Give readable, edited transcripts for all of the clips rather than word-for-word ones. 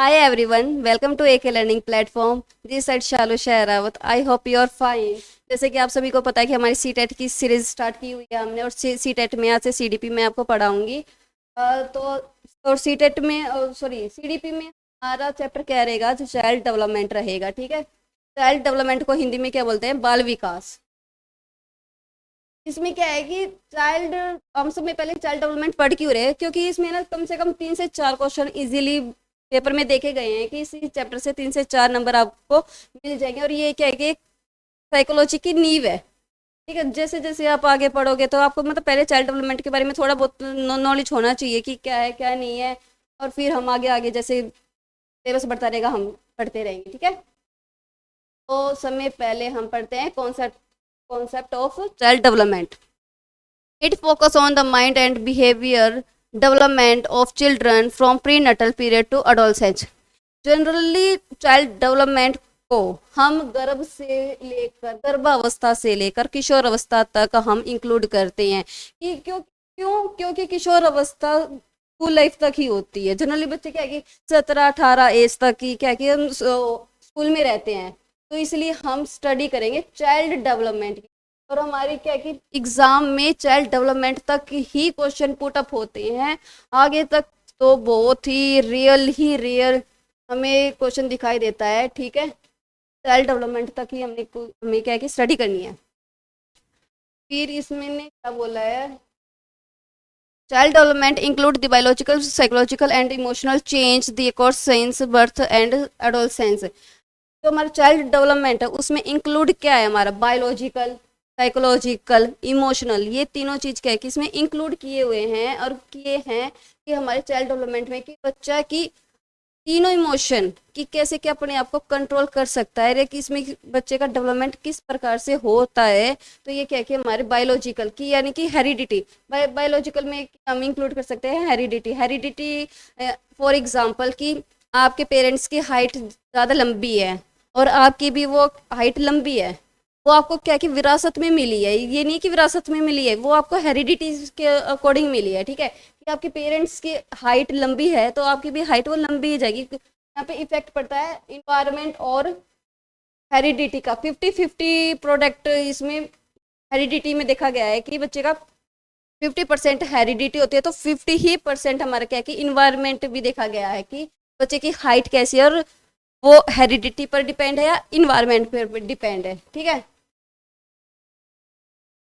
Hi everyone, welcome to AK Learning Platform. This side Shalu शेहरावत. I hope you are fine. जैसे कि आप सभी को पता है कि हमारी सी टेट की सीरीज स्टार्ट की हुई है हमने, और सी टेट में आज से सीडीपी में आपको पढ़ाऊंगी। तो और सी टेट में सॉरी सीडीपी में हमारा चैप्टर क्या रहेगा, जो चाइल्ड डेवलपमेंट रहेगा। ठीक है, चाइल्ड डेवलपमेंट को हिंदी में क्या बोलते हैं, बाल विकास। इसमें क्या है कि चाइल्ड, हम सब में पहले चाइल्ड डेवलपमेंट पढ़ क्यों रहे हैं, क्योंकि इसमें ना कम से कम 3 से 4 क्वेश्चन इजीली पेपर में देखे गए हैं कि इसी चैप्टर से 3 से 4 नंबर आपको मिल जाएंगे। और ये क्या है कि साइकोलॉजी की नींव है। ठीक है, जैसे जैसे आप आगे पढ़ोगे तो आपको मतलब पहले चाइल्ड डेवलपमेंट के बारे में थोड़ा बहुत नॉलेज होना चाहिए कि क्या है क्या नहीं है, और फिर हम आगे आगे जैसे सिलेबस बढ़ता रहेगा हम पढ़ते रहेंगे। ठीक है, तो समय पहले हम पढ़ते हैं concept of child development. It focuses on the mind and behavior development of children from prenatal period to adolescence. Generally child development को हम गर्भावस्था से लेकर किशोर अवस्था तक हम इंक्लूड करते हैं। कि क्योंकि किशोर अवस्था स्कूल लाइफ तक ही होती है। जनरली बच्चे क्या है कि 17-18 एज तक की क्या है कि हम स्कूल में रहते हैं, तो इसलिए हम स्टडी करेंगे चाइल्ड डेवलपमेंट की। और हमारी क्या है कि एग्जाम में चाइल्ड डेवलपमेंट तक ही क्वेश्चन पुट अप होते हैं। आगे तक तो बहुत ही रियल हमें क्वेश्चन दिखाई देता है। ठीक है, चाइल्ड डेवलपमेंट तक ही हमें क्या है कि स्टडी करनी है। फिर इसमें ने क्या बोला है, child development include the biological, psychological and emotional change the occurs since birth and adolescence. जो हमारा चाइल्ड डेवलपमेंट है उसमें इंक्लूड क्या है, हमारा बायोलॉजिकल, साइकोलॉजिकल, इमोशनल, ये तीनों चीज क्या है कि इसमें इंक्लूड किए हुए हैं और किए हैं कि हमारे चाइल्ड डेवलपमेंट में कि बच्चा की तीनों इमोशन कि कैसे क्या अपने आप को कंट्रोल कर सकता है, कि इसमें बच्चे का डेवलपमेंट किस प्रकार से होता है। तो ये क्या है कि हमारे बायोलॉजिकल की यानी कि हेरिडिटी, बायोलॉजिकल में हम इंक्लूड कर सकते हैं हेरिडिटी फॉर एग्जांपल कि आपके पेरेंट्स की हाइट ज़्यादा लंबी है और आपकी भी वो हाइट लंबी है, वो आपको क्या कि विरासत में मिली है। ये नहीं कि विरासत में मिली है, वो आपको हेरिडिटी के अकॉर्डिंग मिली है। ठीक है, कि आपके पेरेंट्स की हाइट लंबी है तो आपकी भी हाइट वो लंबी ही जाएगी। यहाँ पे इफेक्ट पड़ता है इन्वायरमेंट और हेरिडिटी का। 50-50 प्रोडक्ट इसमें हेरिडिटी में देखा गया है कि बच्चे का 50% हेरिडिटी होती है, तो 50% हमारा क्या है कि इन्वायरमेंट भी देखा गया है कि बच्चे की हाइट कैसी है, और वो हेरिडिटी पर डिपेंड है या इन्वायरमेंट पर डिपेंड है। ठीक है,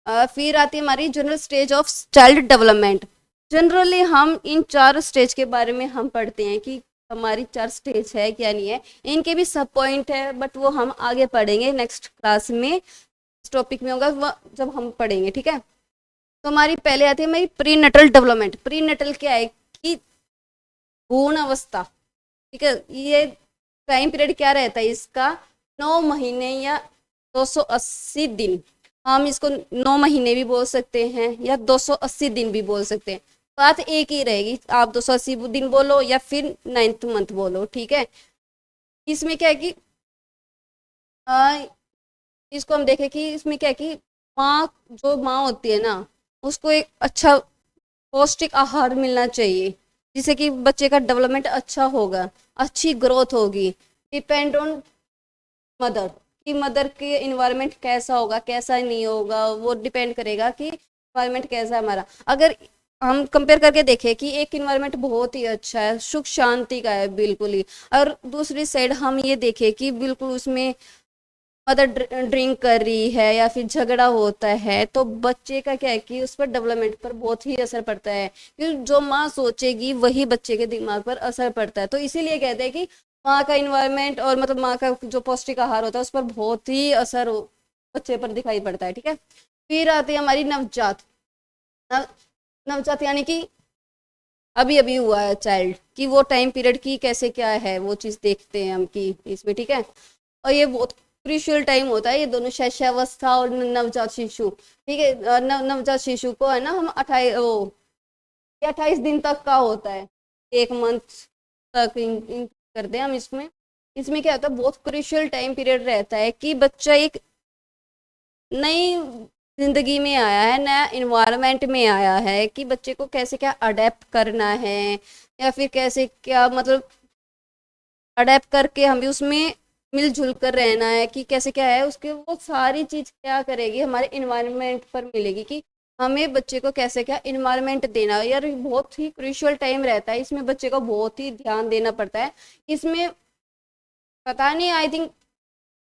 फिर आती है हमारी general stage of child development. Generally हम इन 4 स्टेज के बारे में हम पढ़ते हैं कि हमारी 4 स्टेज है क्या नहीं है। इनके भी सब पॉइंट है, बट वो हम आगे पढ़ेंगे नेक्स्ट क्लास में, इस टॉपिक में होगा वो जब हम पढ़ेंगे। ठीक है, तो हमारी पहले आती है हमारी pre Nuttall development. Pre Nuttall क्या है कि भ्रूण अवस्था। ठीक है, ये टाइम पीरियड क्या रहता है इसका, 9 महीने या 280 दिन। हम इसको 9 महीने भी बोल सकते हैं या 280 दिन भी बोल सकते हैं, बात एक ही रहेगी। आप 280 दिन बोलो या फिर 9th मंथ बोलो। ठीक है, इसमें क्या है कि आ, इसको हम देखें कि इसमें क्या है कि जो माँ होती है ना, उसको एक अच्छा पौष्टिक आहार मिलना चाहिए, जिससे कि बच्चे का डेवलपमेंट अच्छा होगा, अच्छी ग्रोथ होगी। डिपेंड ऑन मदर कि मदर के इन्वायरमेंट कैसा होगा कैसा नहीं होगा, वो डिपेंड करेगा कि इन्वायरमेंट कैसा है हमारा। अगर हम कंपेयर करके देखें कि एक इन्वायरमेंट बहुत ही अच्छा है, सुख शांति का है बिल्कुल ही, और दूसरी साइड हम ये देखें कि बिल्कुल उसमें मदर ड्रिंक कर रही है या फिर झगड़ा होता है, तो बच्चे का क्या है कि उस पर डेवलपमेंट पर बहुत ही असर पड़ता है। क्योंकि जो माँ सोचेगी वही बच्चे के दिमाग पर असर पड़ता है। तो इसीलिए कहते हैं कि माँ का इन्वायरमेंट और मतलब माँ का जो पौष्टिक आहार होता है उस पर बहुत ही असर बच्चे पर दिखाई पड़ता है। ठीक है, फिर आती है हमारी नवजात। नव, नवजात यानी कि अभी अभी हुआ है चाइल्ड, कि वो टाइम पीरियड की कैसे क्या है वो चीज़ देखते हैं हम कि इसमें। ठीक है, और ये बहुत क्रूशियल टाइम होता है, ये दोनों शैशवावस्था और नवजात शिशु। ठीक है, नवजात शिशु को है ना हम 28 दिन तक का होता है, 1 मंथ तक करते हैं हम इसमें। इसमें क्या होता है, बहुत क्रूशियल टाइम पीरियड रहता है कि बच्चा एक नई जिंदगी में आया है, नया इन्वायरमेंट में आया है, कि बच्चे को कैसे क्या अडेप्ट करना है या फिर कैसे क्या मतलब अडेप्ट करके हमें उसमें मिलजुल कर रहना है कि कैसे क्या है उसके, वो सारी चीज़ क्या करेगी हमारे इन्वायरमेंट पर मिलेगी कि हमें बच्चे को कैसे क्या इन्वायरमेंट देना है। यार बहुत ही क्रूशियल टाइम रहता है, इसमें बच्चे को बहुत ही ध्यान देना पड़ता है। इसमें पता नहीं, आई थिंक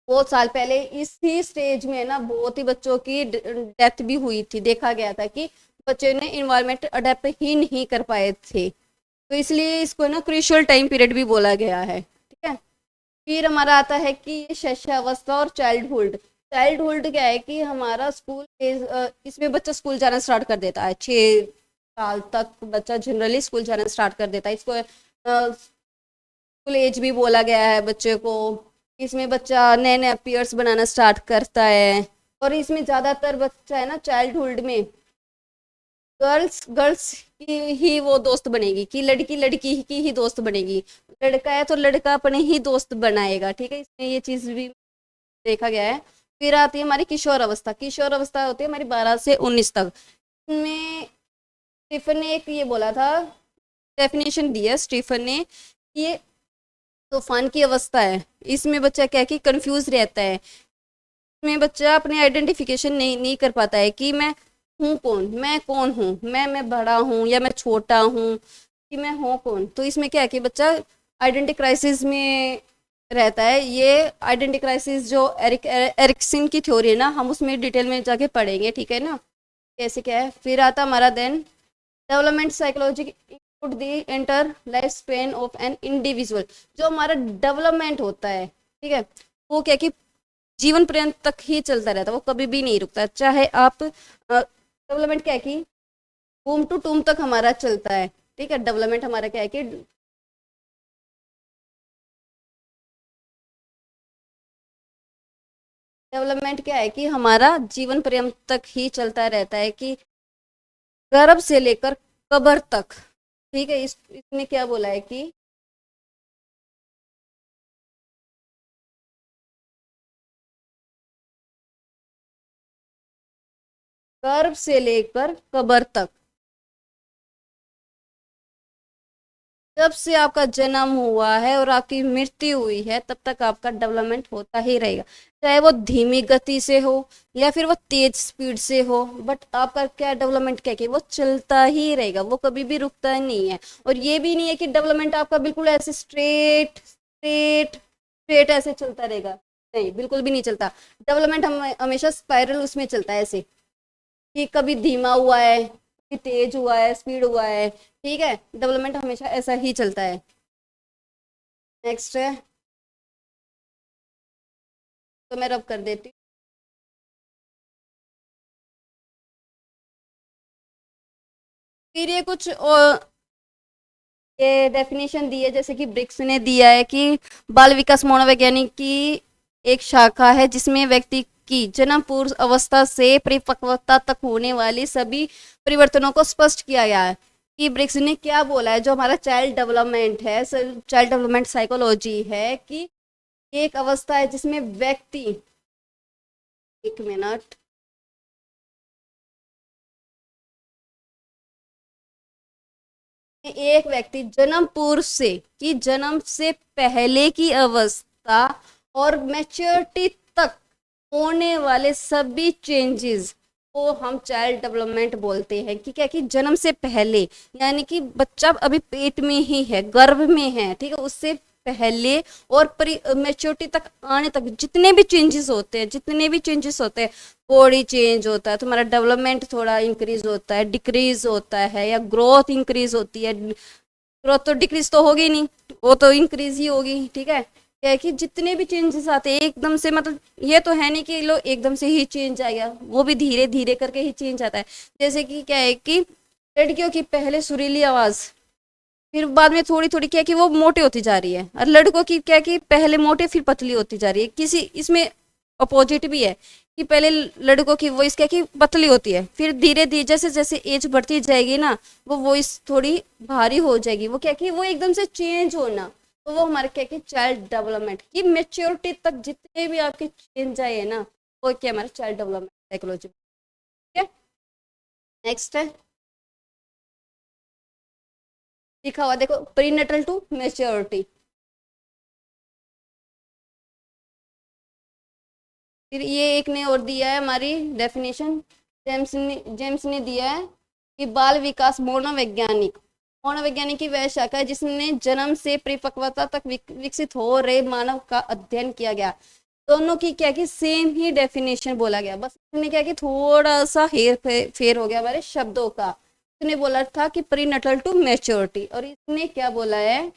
बहुत साल पहले इसी स्टेज में ना बहुत ही बच्चों की डेथ भी हुई थी, देखा गया था कि बच्चे ने इन्वायरमेंट अडेप्ट ही नहीं कर पाए थे। तो इसलिए इसको ना क्रूशियल टाइम पीरियड भी बोला गया है, ठीक है। फिर हमारा आता है कि शैशवावस्था और चाइल्डहुड। चाइल्डहुड क्या है कि हमारा स्कूल इसमें बच्चा स्कूल जाना स्टार्ट कर देता है, 6 साल तक बच्चा जनरली स्कूल जाना स्टार्ट कर देता है। इसको स्कूल एज भी बोला गया है बच्चे को। इसमें बच्चा नए नए पियर्स बनाना स्टार्ट करता है। और इसमें ज़्यादातर बच्चा है ना चाइल्डहुड में गर्ल्स गर्ल्स की ही वो दोस्त बनेगी, कि लड़की लड़की की ही दोस्त बनेगी। लड़का है तो लड़का अपने ही दोस्त बनाएगा, ठीक है, इसमें ये चीज़ भी देखा गया है। फिर आती है हमारी किशोर अवस्था। किशोर अवस्था होती है हमारी 12 से 19 तक। इसमें स्टीफन ने एक ये बोला था, डेफिनेशन दिया स्टीफन ने, ये तूफान की अवस्था है। इसमें बच्चा क्या है कि कंफ्यूज रहता है। इसमें बच्चा अपने आइडेंटिफिकेशन नहीं कर पाता है कि मैं हूँ कौन, मैं कौन हूँ, मैं बड़ा हूँ या मैं छोटा हूँ, कि मैं हूँ कौन। तो इसमें क्या है कि बच्चा आइडेंटिटी क्राइसिस में रहता है। ये आइडेंटिटी क्राइसिस जो एरिक्सन की थ्योरी है ना, हम उसमें डिटेल में जाके पढ़ेंगे, ठीक है ना, कैसे क्या है। फिर आता हमारा then development psychology include the entire life span of an individual. जो हमारा डेवलपमेंट होता है, ठीक है, वो क्या कि जीवन पर्यंत तक ही चलता रहता है, वो कभी भी नहीं रुकता। चाहे आप डेवलपमेंट क्या है कि टूम टू टूम तक हमारा चलता है, ठीक है। डेवलपमेंट हमारा क्या है कि डेवलपमेंट क्या है कि हमारा जीवन पर्यंत तक ही चलता रहता है, कि गर्भ से लेकर कब्र तक, ठीक है। इसने क्या बोला है कि गर्भ से लेकर कब्र तक, जब से आपका जन्म हुआ है और आपकी मृत्यु हुई है तब तक आपका डेवलपमेंट होता ही रहेगा। चाहे वो धीमी गति से हो या फिर वो तेज स्पीड से हो, बट आपका क्या डेवलपमेंट क्या कि वो चलता ही रहेगा, वो कभी भी रुकता ही नहीं है। और ये भी नहीं है कि डेवलपमेंट आपका बिल्कुल ऐसे स्ट्रेट स्ट्रेट स्ट्रेट ऐसे चलता रहेगा, नहीं, बिल्कुल भी नहीं चलता। डेवलपमेंट हम हमेशा स्पाइरल उसमें चलता है ऐसे, कि कभी धीमा हुआ है, कभी तेज हुआ है, स्पीड हुआ है, ठीक है। डेवलपमेंट हमेशा ऐसा ही चलता है। नेक्स्ट है, तो मैं रब कर देती हूँ। फिर ये कुछ ये डेफिनेशन दी है, जैसे कि ब्रिक्स ने दिया है कि बाल विकास मनोवैज्ञानिक की एक शाखा है जिसमें व्यक्ति की जन्म पूर्व अवस्था से परिपक्वता तक होने वाली सभी परिवर्तनों को स्पष्ट किया गया है। कि ब्रिक्स ने क्या बोला है, जो हमारा चाइल्ड डेवलपमेंट है, चाइल्ड डेवलपमेंट साइकोलॉजी है, कि एक अवस्था है जिसमें व्यक्ति, एक मिनट, एक व्यक्ति जन्म पूर्व से, कि जन्म से पहले की अवस्था और मैच्योरिटी तक होने वाले सभी चेंजेस को हम चाइल्ड डेवलपमेंट बोलते हैं। कि क्या कि जन्म से पहले, यानी कि बच्चा अभी पेट में ही है, गर्भ में है, ठीक है, उससे पहले और मैच्योरिटी तक आने तक जितने भी चेंजेस होते हैं, जितने भी चेंजेस होते हैं, बॉडी चेंज होता है, तुम्हारा डेवलपमेंट थोड़ा इंक्रीज होता है, डिक्रीज होता है, या ग्रोथ इंक्रीज होती है। ग्रोथ तो डिक्रीज तो होगी नहीं, वो तो इंक्रीज ही होगी, ठीक है। क्या है कि जितने भी चेंजेस आते हैं एकदम से, मतलब ये तो है नहीं कि लो एकदम से ही चेंज आ गया, वो भी धीरे धीरे करके ही चेंज आता है। जैसे कि क्या है कि लड़कियों की पहले सुरीली आवाज, फिर बाद में थोड़ी थोड़ी क्या है कि वो मोटे होती जा रही है, और लड़कों की क्या है कि पहले मोटे फिर पतली होती जा रही है। किसी इसमें अपोजिट भी है, कि पहले लड़कों की वॉइस क्या है कि पतली होती है, फिर धीरे धीरे जैसे जैसे एज बढ़ती जाएगी ना, वो वॉइस थोड़ी भारी हो जाएगी। वो क्या है कि वो एकदम से चेंज होना, तो वो हमारे क्या है कि चाइल्ड डेवलपमेंट की मेच्योरिटी तक जितने भी आपके चेंज आए ना, वो क्या हमारा चाइल्ड डेवलपमेंट साइकोलॉजी, ठीक है। नेक्स्ट है, लिखा हुआ देखो, प्रीनेटल टू मेच्योरिटी। फिर ये एक ने और दिया है हमारी डेफिनेशन, जेम्स ने दिया है कि बाल विकास मनोवैज्ञानिक की वह शाखा है जिसने जन्म से परिपक्वता तक विकसित हो रहे मानव का अध्ययन किया गया। दोनों की क्या कि सेम ही डेफिनेशन बोला गया, बस इसने क्या कि थोड़ा सा हेर फेर हो गया हमारे शब्दों का। इसने बोला था कि प्रीनटल टू मैच्योरिटी, और इसने क्या बोला है,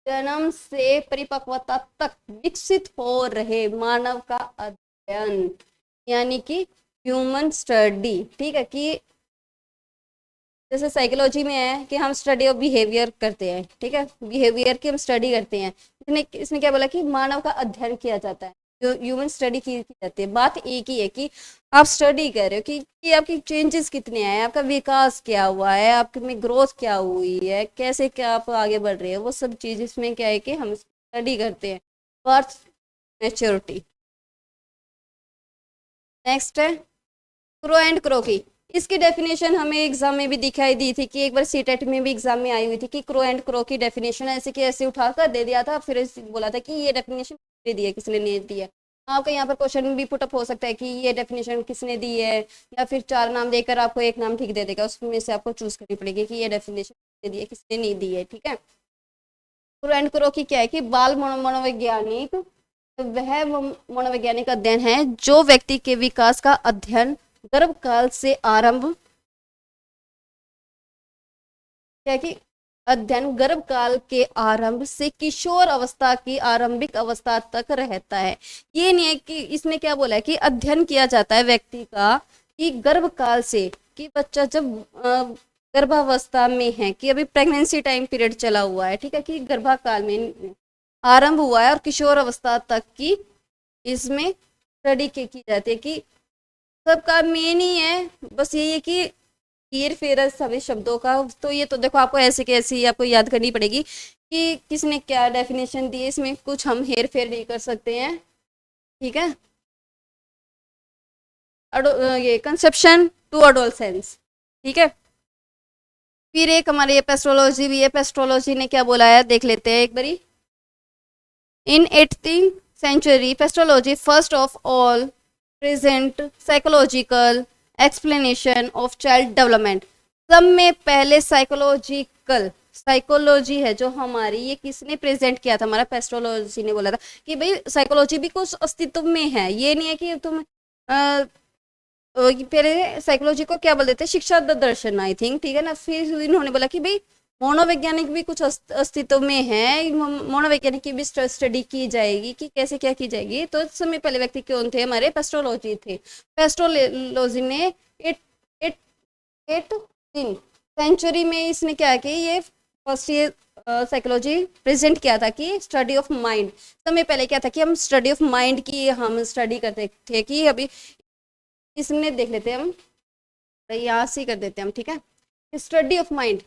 जन्म से परिपक्वता तक विकसित हो रहे मानव का अध्ययन, यानी कि ह्यूमन स्टडी। ठीक है, कि जैसे साइकोलॉजी में है कि हम स्टडी ऑफ बिहेवियर करते हैं, ठीक है, बिहेवियर की हम स्टडी करते हैं। इसने क्या बोला कि मानव का अध्ययन किया जाता है, जो ह्यूमन स्टडी की जाती है। बात एक ही है कि आप स्टडी कर रहे हो कि आपकी चेंजेस कितने आए, आपका विकास क्या हुआ है, आपके में ग्रोथ क्या हुई है, कैसे क्या आप आगे बढ़ रहे हो, वो सब चीज इसमें क्या है कि हम स्टडी करते हैं। Birth maturity. नेक्स्ट है क्रो एंड क्रो की। इसकी डेफिनेशन हमें एग्जाम में भी दिखाई दी थी कि एक बार सीटेट में भी एग्जाम में आई हुई थी कि क्रो एंड क्रो की डेफिनेशन ऐसे कि ऐसे उठाकर दे दिया था, फिर बोला था कि ये डेफिनेशन दे दिया, किसने नहीं दी है। आपका यहाँ पर क्वेश्चन भी पुटअप हो सकता है कि ये डेफिनेशन किसने दी है, या फिर 4 नाम देकर आपको एक नाम ठीक दे देगा, उसमें से आपको चूज करनी पड़ेगी कि ये डेफिनेशन किसने दी है, किसने नहीं दी है। ठीक है, क्रो एंड क्रो की क्या है कि बाल मनोवैज्ञानिक वह मनोवैज्ञानिक अध्ययन है जो व्यक्ति के विकास का अध्ययन गर्भकाल से आरंभ, क्या कि अध्ययन गर्भकाल के आरंभ से किशोर अवस्था की आरंभिक अवस्था तक रहता है। ये नहीं है कि इसने क्या बोला है कि अध्ययन किया जाता है व्यक्ति का कि गर्भकाल से, कि बच्चा जब गर्भावस्था में है, कि अभी प्रेगनेंसी टाइम पीरियड चला हुआ है, ठीक है, कि गर्भकाल में आरंभ हुआ है और किशोर अवस्था तक की इसमें स्टडी की जाती है। कि सबका मेन ही है बस यही है कि हेर फेर सभी शब्दों का। तो ये तो देखो आपको ऐसे कैसे आपको याद करनी पड़ेगी कि किसने क्या डेफिनेशन दी है, इसमें कुछ हम हेर फेर नहीं कर सकते हैं। ठीक है, ये कंसेप्शन टू अडोलसेंस। ठीक है, फिर एक हमारी एपिस्टोलॉजी भी है। एपिस्टोलॉजी ने क्या बोला है देख लेते हैं एक बारी। In 18th century epistemology first of all present psychological explanation of child development. सब में पहले साइकोलॉजी है जो हमारी, ये किसने प्रेजेंट किया था, हमारा पेस्ट्रोलॉजी ने बोला था कि भाई साइकोलॉजी भी कुछ अस्तित्व में है, ये नहीं है कि तुम पहले साइकोलॉजी को क्या बोल देते, शिक्षा दर्शन आई थिंक, ठीक है ना। फिर इन्होंने बोला कि भाई मनोवैज्ञानिक भी कुछ अस्तित्व में है, मनोवैज्ञानिक की भी स्टडी की जाएगी कि कैसे क्या की जाएगी। तो इस समय पहले व्यक्ति कौन थे, हमारे पेस्ट्रोलॉजी थे। पेस्ट्रोलॉजी ने 18th सेंचुरी में इसने क्या कि ये फर्स्ट ये साइकोलॉजी प्रेजेंट किया था कि स्टडी ऑफ माइंड। समय पहले क्या था कि हम स्टडी ऑफ माइंड की हम स्टडी करते थे। कि अभी इसमें देख लेते हैं हम, यहाँ से कर देते हैं हम, ठीक है। स्टडी ऑफ माइंड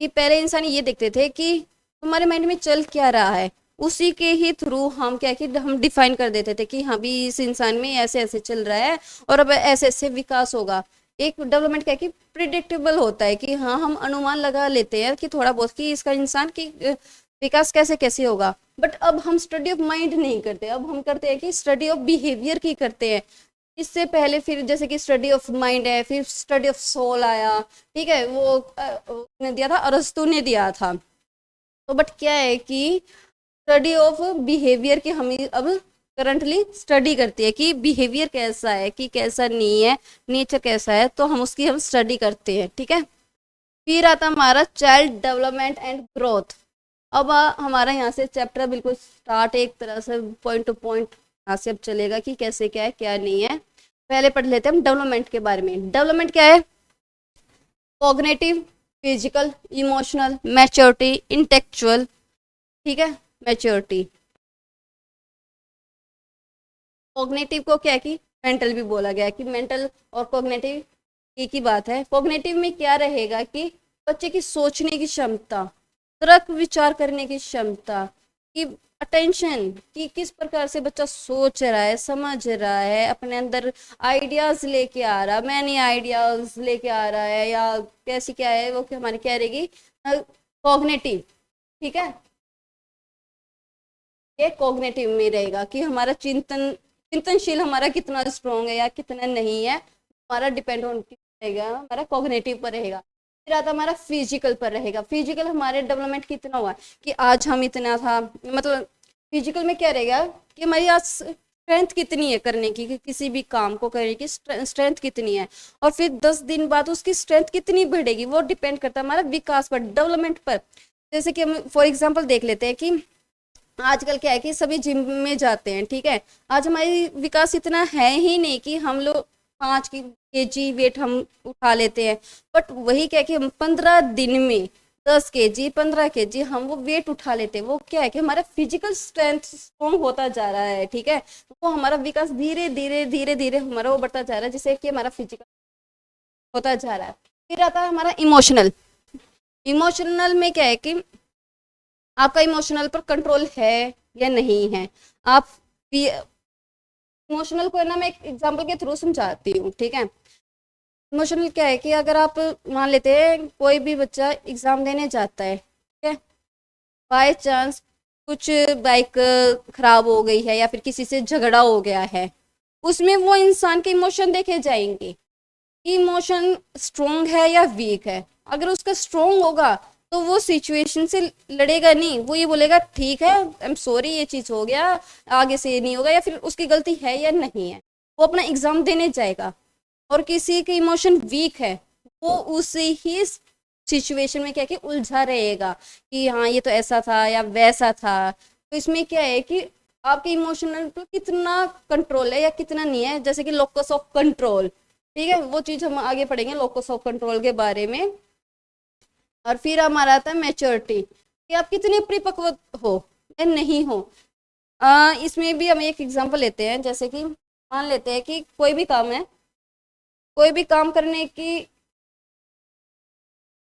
कि पहले इंसान ये देखते थे कि हमारे माइंड में चल क्या रहा है, उसी के ही थ्रू हम क्या कि हम डिफाइन कर देते थे कि हाँ भी इस इंसान में ऐसे ऐसे चल रहा है और अब ऐसे ऐसे विकास होगा। एक डेवलपमेंट क्या कि प्रिडिक्टेबल होता है कि हाँ हम अनुमान लगा लेते हैं कि थोड़ा बहुत कि इसका इंसान की विकास कैसे कैसे होगा। बट अब हम स्टडी ऑफ माइंड नहीं करते, अब हम करते हैं कि स्टडी ऑफ बिहेवियर की करते हैं। इससे पहले फिर जैसे कि स्टडी ऑफ माइंड है, फिर स्टडी ऑफ सोल आया, ठीक है, वो ने दिया था, अरस्तु ने दिया था। तो बट क्या है कि स्टडी ऑफ बिहेवियर की हम अब करंटली स्टडी करती है कि बिहेवियर कैसा है, कि कैसा नहीं है, नेचर कैसा है, तो हम उसकी हम स्टडी करते हैं। ठीक है, फिर आता हमारा चाइल्ड डेवलपमेंट एंड ग्रोथ। अब हमारा यहाँ से चैप्टर बिल्कुल स्टार्ट एक तरह से पॉइंट टू पॉइंट यहाँ से अब चलेगा कि कैसे क्या है क्या नहीं है। पहले पढ़ लेते हैं हम डेवलपमेंट के बारे में। डेवलपमेंट क्या है, cognitive, physical, emotional, maturity, intellectual, ठीक है, मैच्योरिटी। कॉग्निटिव को क्या कि मेंटल भी बोला गया कि मेंटल और कॉग्निटिव एक ही बात है। कॉग्निटिव में क्या रहेगा कि बच्चे की सोचने की क्षमता, तर्क विचार करने की क्षमता, कि अटेंशन, कि किस प्रकार से बच्चा सोच रहा है, समझ रहा है, अपने अंदर आइडियाज लेके आ रहा, मैनी आइडियाज लेके आ रहा है, या कैसी क्या है वो, कि हमारी क्या रहेगी, कॉग्निटिव। ठीक है, ये कॉग्निटिव में रहेगा कि हमारा चिंतनशील हमारा कितना स्ट्रोंग है या कितना नहीं है, हमारा डिपेंड ऑन रहेगा, हमारा कॉग्निटिव पर रहेगा। फिर आता हमारा फिजिकल पर रहेगा, फिजिकल हमारे डेवलपमेंट कितना हुआ कि आज हम इतना था, मतलब फिजिकल में क्या रहेगा कि हमारी आज स्ट्रेंथ कितनी है करने की, कि किसी भी काम को करने की स्ट्रेंथ कितनी है, और फिर 10 दिन बाद उसकी स्ट्रेंथ कितनी बढ़ेगी, वो डिपेंड करता है हमारा विकास पर, डेवलपमेंट पर। जैसे कि हम फॉर एग्जाम्पल देख लेते हैं कि आजकल क्या है कि सभी जिम में जाते हैं, ठीक है, आज हमारी विकास इतना है ही नहीं कि हम लोग 5 kg वेट हम उठा लेते हैं, बट वही क्या है कि हम 15 दिन में 10 kg 15 kg हम वो वेट उठा लेते हैं। वो क्या है कि हमारा फिजिकल स्ट्रेंथ स्ट्रॉन्ग होता जा रहा है, ठीक है, वो हमारा विकास धीरे धीरे धीरे धीरे हमारा वो बढ़ता जा रहा है, जिससे कि हमारा फिजिकल होता जा रहा है। फिर आता है हमारा इमोशनल। इमोशनल में क्या है कि आपका इमोशनल पर कंट्रोल है या नहीं है। आप इमोशनल को है ना, मैं एक एग्जांपल के थ्रू समझाती हूँ, ठीक है। इमोशनल क्या है कि अगर आप मान लेते हैं कोई भी बच्चा एग्जाम देने जाता है, ठीक है, बाय चांस कुछ बाइक खराब हो गई है या फिर किसी से झगड़ा हो गया है, उसमें वो इंसान के इमोशन देखे जाएंगे कि इमोशन स्ट्रोंग है या वीक है। अगर उसका स्ट्रोंग होगा तो वो सिचुएशन से लड़ेगा नहीं, वो ये बोलेगा ठीक है, आई एम सॉरी, ये चीज़ हो गया, आगे से ये नहीं होगा, या फिर उसकी गलती है या नहीं है, वो अपना एग्जाम देने जाएगा। और किसी के इमोशन वीक है, वो उसी ही सिचुएशन में क्या कि उलझा रहेगा कि हाँ ये तो ऐसा था या वैसा था। तो इसमें क्या है कि आपके इमोशनल पर कितना कंट्रोल है या कितना नहीं है, जैसे कि लोकस ऑफ कंट्रोल, ठीक है, वो चीज़ हम आगे पढ़ेंगे लोकस ऑफ कंट्रोल के बारे में। और फिर हमारा आता है मैच्योरिटी, कि आप कितने परिपक्व हो या नहीं हो। इसमें भी हम एक एग्जांपल लेते हैं, जैसे कि मान लेते हैं कि कोई भी काम है, कोई भी काम करने की,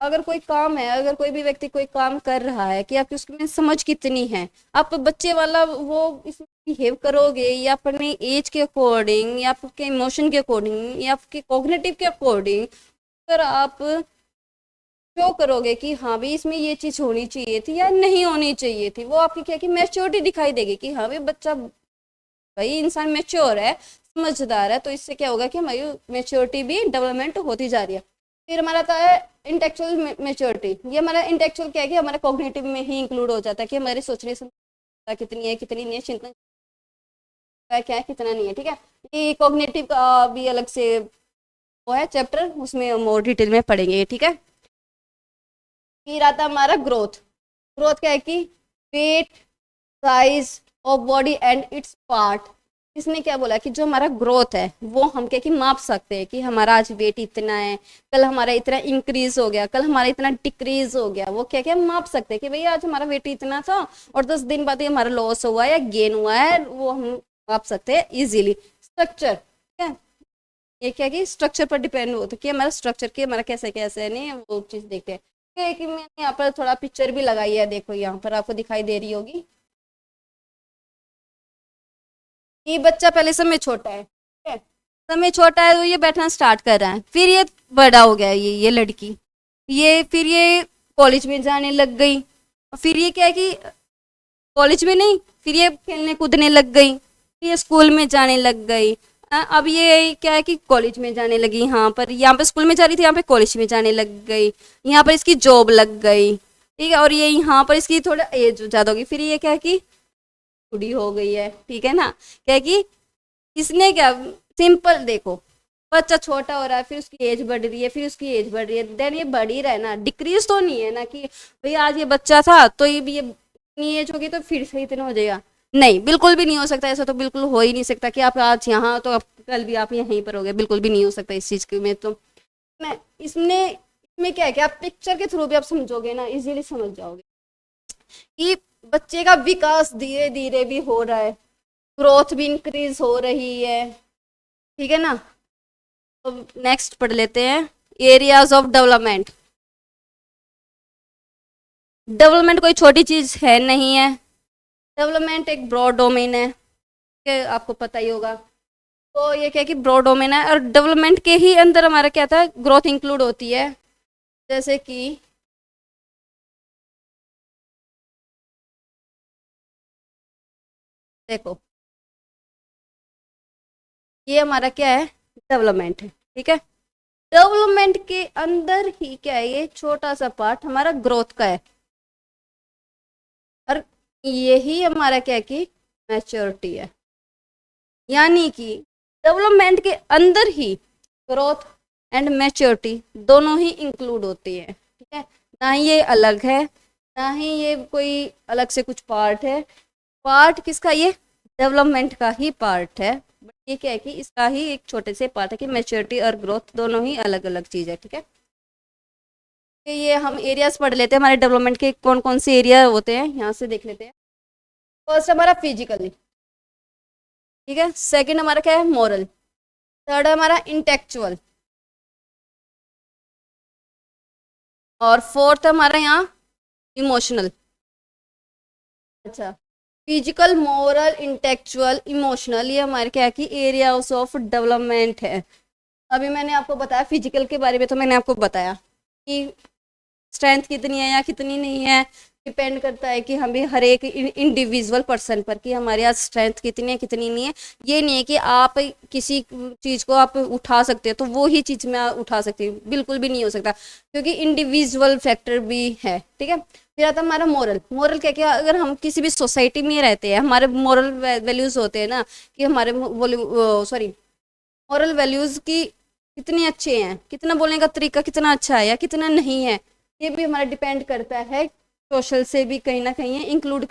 अगर कोई काम है, अगर कोई भी व्यक्ति कोई काम कर रहा है, कि आपकी उसमें समझ कितनी है, आप बच्चे वाला वो इसमें बिहेव करोगे या अपने एज के अकॉर्डिंग या आपके इमोशन के अकॉर्डिंग या आपके कॉग्निटिव के अकॉर्डिंग, अगर आप शो करोगे कि हाँ भाई इसमें ये चीज़ होनी चाहिए थी या नहीं होनी चाहिए थी, वो आपकी क्या कि मैच्योरिटी दिखाई देगी कि हाँ भाई बच्चा, भाई इंसान मैच्योर है, समझदार है। तो इससे क्या होगा कि हमारी मैच्योरिटी भी डेवलपमेंट होती जा रही है। फिर हमारा आता है इंटेलेक्चुअल मैच्योरिटी। ये हमारा इंटेलेक्चुअल क्या है कि हमारा कॉग्निटिव में ही इंक्लूड हो जाता है कि हमारी सोचने क्षमता कितनी है, कितनी नहीं है, चिंतन क्या है, कितना नहीं है, ठीक है। ये कॉग्निटिव का भी अलग से वो है चैप्टर, उसमें हम और डिटेल में पढ़ेंगे, ठीक है। फिर आता हमारा ग्रोथ। ग्रोथ क्या है कि weight, size of body and its part. इसने क्या बोला कि जो हमारा ग्रोथ है वो हम क्या कि माप सकते हैं कि हमारा आज वेट इतना है, कल हमारा इतना इंक्रीज हो गया, कल हमारा इतना डिक्रीज हो गया, वो क्या क्या माप सकते हैं कि भाई आज हमारा वेट इतना था और 10 दिन बाद ये हमारा लॉस हुआ है या गेन हुआ है, वो हम माप सकते हैं इजीली। स्ट्रक्चर, ठीक है, ये क्या कि स्ट्रक्चर पर डिपेंड होता है कि हमारा स्ट्रक्चर की हमारा कैसे कैसे नहीं, वो चीज़ देखते हैं। कि मैंने यहाँ पर थोड़ा पिक्चर भी लगाई है, देखो यहाँ पर आपको दिखाई दे रही होगी। ये बच्चा पहले समय छोटा है, ठीक है, समय छोटा है तो ये बैठना स्टार्ट कर रहा है, फिर ये बड़ा हो गया, ये लड़की, ये फिर ये कॉलेज में जाने लग गई, फिर ये क्या है कि कॉलेज में नहीं, फिर ये खेलने कूदने लग गई, फिर ये स्कूल में जाने लग गई। अब ये क्या है कि कॉलेज में जाने लगी, यहाँ पर स्कूल में जा रही थी, यहाँ पे कॉलेज में जाने लग गई, यहाँ पर इसकी जॉब लग गई, ठीक है, और ये यहाँ पर इसकी थोड़ा एज ज़्यादा होगी, फिर ये क्या है कि बूढ़ी हो गई है, ठीक है ना। क्या है कि इसने क्या, सिंपल देखो, बच्चा छोटा हो रहा है, फिर उसकी एज बढ़ रही है, फिर उसकी एज बढ़ रही है, देन ये बढ़ ही रहा है ना, डिक्रीज तो नहीं है ना कि भाई आज ये बच्चा था तो ये भी, ये इतनी एज होगी तो फिर से इतना हो जाएगा, नहीं, बिल्कुल भी नहीं हो सकता। ऐसा तो बिल्कुल हो ही नहीं सकता कि आप आज यहाँ तो आप कल भी आप यहीं पर हो गए, बिल्कुल भी नहीं हो सकता इस चीज़ में। तो मैं इसमें क्या है कि आप पिक्चर के थ्रू भी आप समझोगे ना, इजीली समझ जाओगे कि बच्चे का विकास धीरे धीरे भी हो रहा है, ग्रोथ भी इंक्रीज हो रही है, ठीक है ना। तो नेक्स्ट पढ़ लेते हैं एरियाज ऑफ डेवलपमेंट। डेवलपमेंट कोई छोटी चीज है नहीं है, डेवलपमेंट एक ब्रॉड डोमेन है, कि आपको पता ही होगा। तो ये क्या है कि ब्रॉड डोमेन है, और डेवलपमेंट के ही अंदर हमारा क्या था, ग्रोथ इंक्लूड होती है। जैसे कि देखो, ये हमारा क्या है, डेवलपमेंट है, ठीक है। डेवलपमेंट के अंदर ही क्या है, ये छोटा सा पार्ट हमारा ग्रोथ का है, और यही हमारा क्या है कि मैच्योरिटी है। यानी कि डेवलपमेंट के अंदर ही ग्रोथ एंड मैच्योरिटी दोनों ही इंक्लूड होती है, ठीक है। ना ही ये अलग है, ना ही ये कोई अलग से कुछ पार्ट है। पार्ट किसका, ये डेवलपमेंट का ही पार्ट है, बट ये क्या है कि इसका ही एक छोटे से पार्ट है कि मैच्योरिटी और ग्रोथ दोनों ही अलग अलग चीज़ है, ठीक है। कि ये हम एरियाज पढ़ लेते हैं, हमारे डेवलपमेंट के कौन कौन से एरिया होते हैं, यहाँ से देख लेते हैं। फर्स्ट हमारा फिजिकली, ठीक है। सेकंड हमारा क्या है, मोरल। थर्ड हमारा इंटेलेक्चुअल, और फोर्थ हमारा यहाँ इमोशनल। अच्छा, फिजिकल, मोरल, इंटेलेक्चुअल, इमोशनल, ये हमारे क्या है कि एरियाज ऑफ डेवलपमेंट है। अभी मैंने आपको बताया फिजिकल के बारे में, तो मैंने आपको बताया कि स्ट्रेंथ कितनी है या कितनी नहीं है, डिपेंड करता है कि हमें हर एक इंडिविजुअल पर्सन पर कि हमारे यहाँ स्ट्रेंथ कितनी है कितनी नहीं है। ये नहीं है कि आप किसी चीज़ को आप उठा सकते हो तो वो ही चीज़ मैं उठा सकती हूँ, बिल्कुल भी नहीं हो सकता, क्योंकि इंडिविजुअल फैक्टर भी है, ठीक है। फिर आता है हमारा मोरल। मोरल क्या क्या, अगर हम किसी भी सोसाइटी में रहते हैं, हमारे मोरल वैल्यूज़ होते हैं ना, कि हमारे सॉरी मोरल वैल्यूज़ की कितने अच्छे हैं, कितना बोलने का तरीका कितना अच्छा है या कितना नहीं है, ये भी हमारा डिपेंड करता है, सोशल से भी कहीं ना कहीं इंक्लूड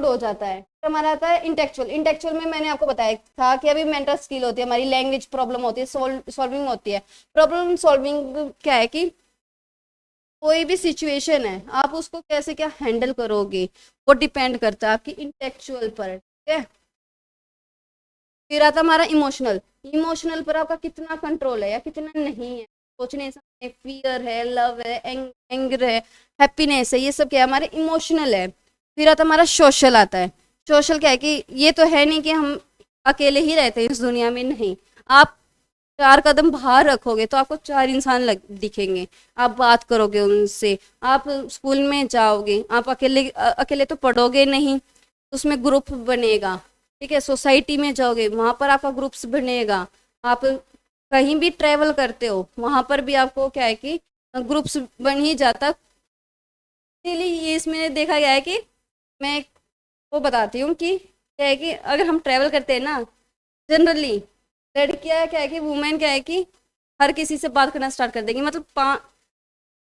हो जाता है। फिर हमारा आता है इंटेलेक्चुअल। इंटेलेक्चुअल में मैंने आपको बताया था कि अभी मेंटल स्किल होती है, हमारी लैंग्वेज प्रॉब्लम होती है, सॉल्विंग होती है। प्रॉब्लम सॉल्विंग क्या है कि कोई भी सिचुएशन है, आप उसको कैसे क्या हैंडल करोगे, वो डिपेंड करता है आपकी इंटेलेक्चुअल पर, ठीक है। फिर आता हमारा इमोशनल। इमोशनल पर आपका कितना कंट्रोल है या कितना नहीं है, सोचने समझने, फियर है, लव है, एंगर है, हैप्पीनेस है, ये सब क्या है, हमारे इमोशनल है। फिर आता हमारा सोशल आता है। सोशल क्या है कि ये तो है नहीं कि हम अकेले ही रहते हैं इस दुनिया में, नहीं। आप चार कदम बाहर रखोगे तो आपको चार इंसान दिखेंगे, आप बात करोगे उनसे, आप स्कूल में जाओगे, आप अकेले अकेले तो पढ़ोगे नहीं, उसमें ग्रुप बनेगा, ठीक है। सोसाइटी में जाओगे, वहाँ पर आपका ग्रुप्स बनेगा। आप कहीं भी ट्रेवल करते हो, वहाँ पर भी आपको क्या है कि ग्रुप्स बन ही जाता। इसीलिए ये इसमें देखा गया है कि मैं वो बताती हूँ कि क्या है कि अगर हम ट्रेवल करते हैं ना, जनरली लड़कियाँ क्या है कि वुमेन क्या है कि हर किसी से बात करना स्टार्ट कर देंगी, मतलब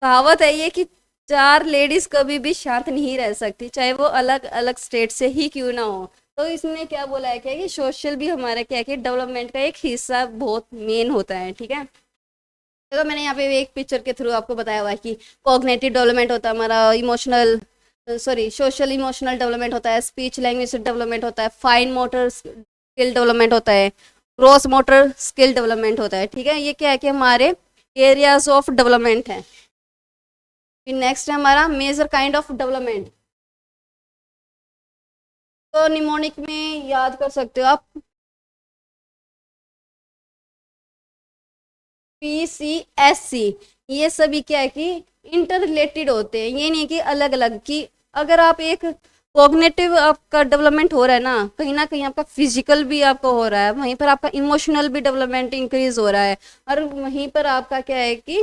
कहावत है ये कि चार लेडीज कभी भी शांत नहीं रह सकती, चाहे वो अलग अलग स्टेट से ही क्यों ना हो। तो इसमें क्या बोला है क्या कि सोशल भी हमारा क्या है कि डेवलपमेंट का एक हिस्सा बहुत मेन होता है, ठीक है। देखो मैंने यहाँ पे एक पिक्चर के थ्रू आपको बताया हुआ है कि कॉग्निटिव डेवलपमेंट होता है हमारा, emotional sorry social emotional development होता है, स्पीच लैंग्वेज डेवलपमेंट होता है, फाइन मोटर स्किल डेवलपमेंट होता है, ग्रॉस मोटर स्किल डेवलपमेंट होता है, ठीक है। ये क्या है कि हमारे एरियाज ऑफ डेवलपमेंट है। फिर नेक्स्ट है हमारा मेजर काइंड ऑफ डेवलपमेंट। तो निमोनिक में याद कर सकते हो आप, PCSC, ये सभी क्या है कि इंटर रिलेटेड होते हैं, ये नहीं कि अलग अलग की। अगर आप एक कॉग्निटिव आपका डेवलपमेंट हो रहा है ना कहीं आपका फिजिकल भी आपका हो रहा है, वहीं पर आपका इमोशनल भी डेवलपमेंट इंक्रीज हो रहा है, और वहीं पर आपका क्या है कि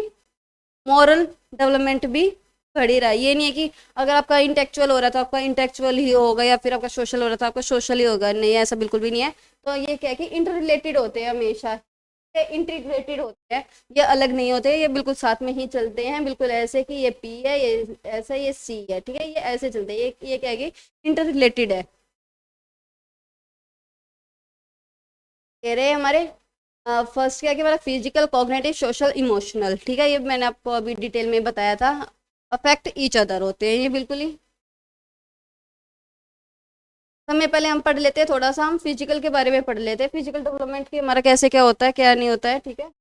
मॉरल डेवलपमेंट भी बढ़ ही रहा है। ये नहीं है कि अगर आपका इंटेलेक्चुअल हो रहा था आपका इंटेलेक्चुअल ही होगा, या फिर आपका सोशल हो रहा था आपका सोशल ही होगा, नहीं, ऐसा बिल्कुल भी नहीं है। तो ये क्या है कि इंटर रिलेटेड होते हैं हमेशा, इंटीग्रेटेड होते हैं, ये अलग नहीं होते, ये बिल्कुल साथ में ही चलते हैं, बिल्कुल ऐसे कि ये पी है, ये ऐसा, ये सी है, ठीक है, ये ऐसे चलते हैं, ये क्या है कि इंटर रिलेटेड है। कह रहे हैं हमारे फर्स्ट क्या है कि हमारा फिजिकल, कॉग्निटिव, सोशल, इमोशनल, ठीक है, ये मैंने आपको अभी डिटेल में बताया था, अफेक्ट ईच अदर होते हैं ये बिल्कुल ही। समय पहले हम पढ़ लेते हैं, थोड़ा सा हम फिजिकल के बारे में पढ़ लेते हैं, फिजिकल डेवलपमेंट की हमारा कैसे क्या होता है क्या नहीं होता है, ठीक है।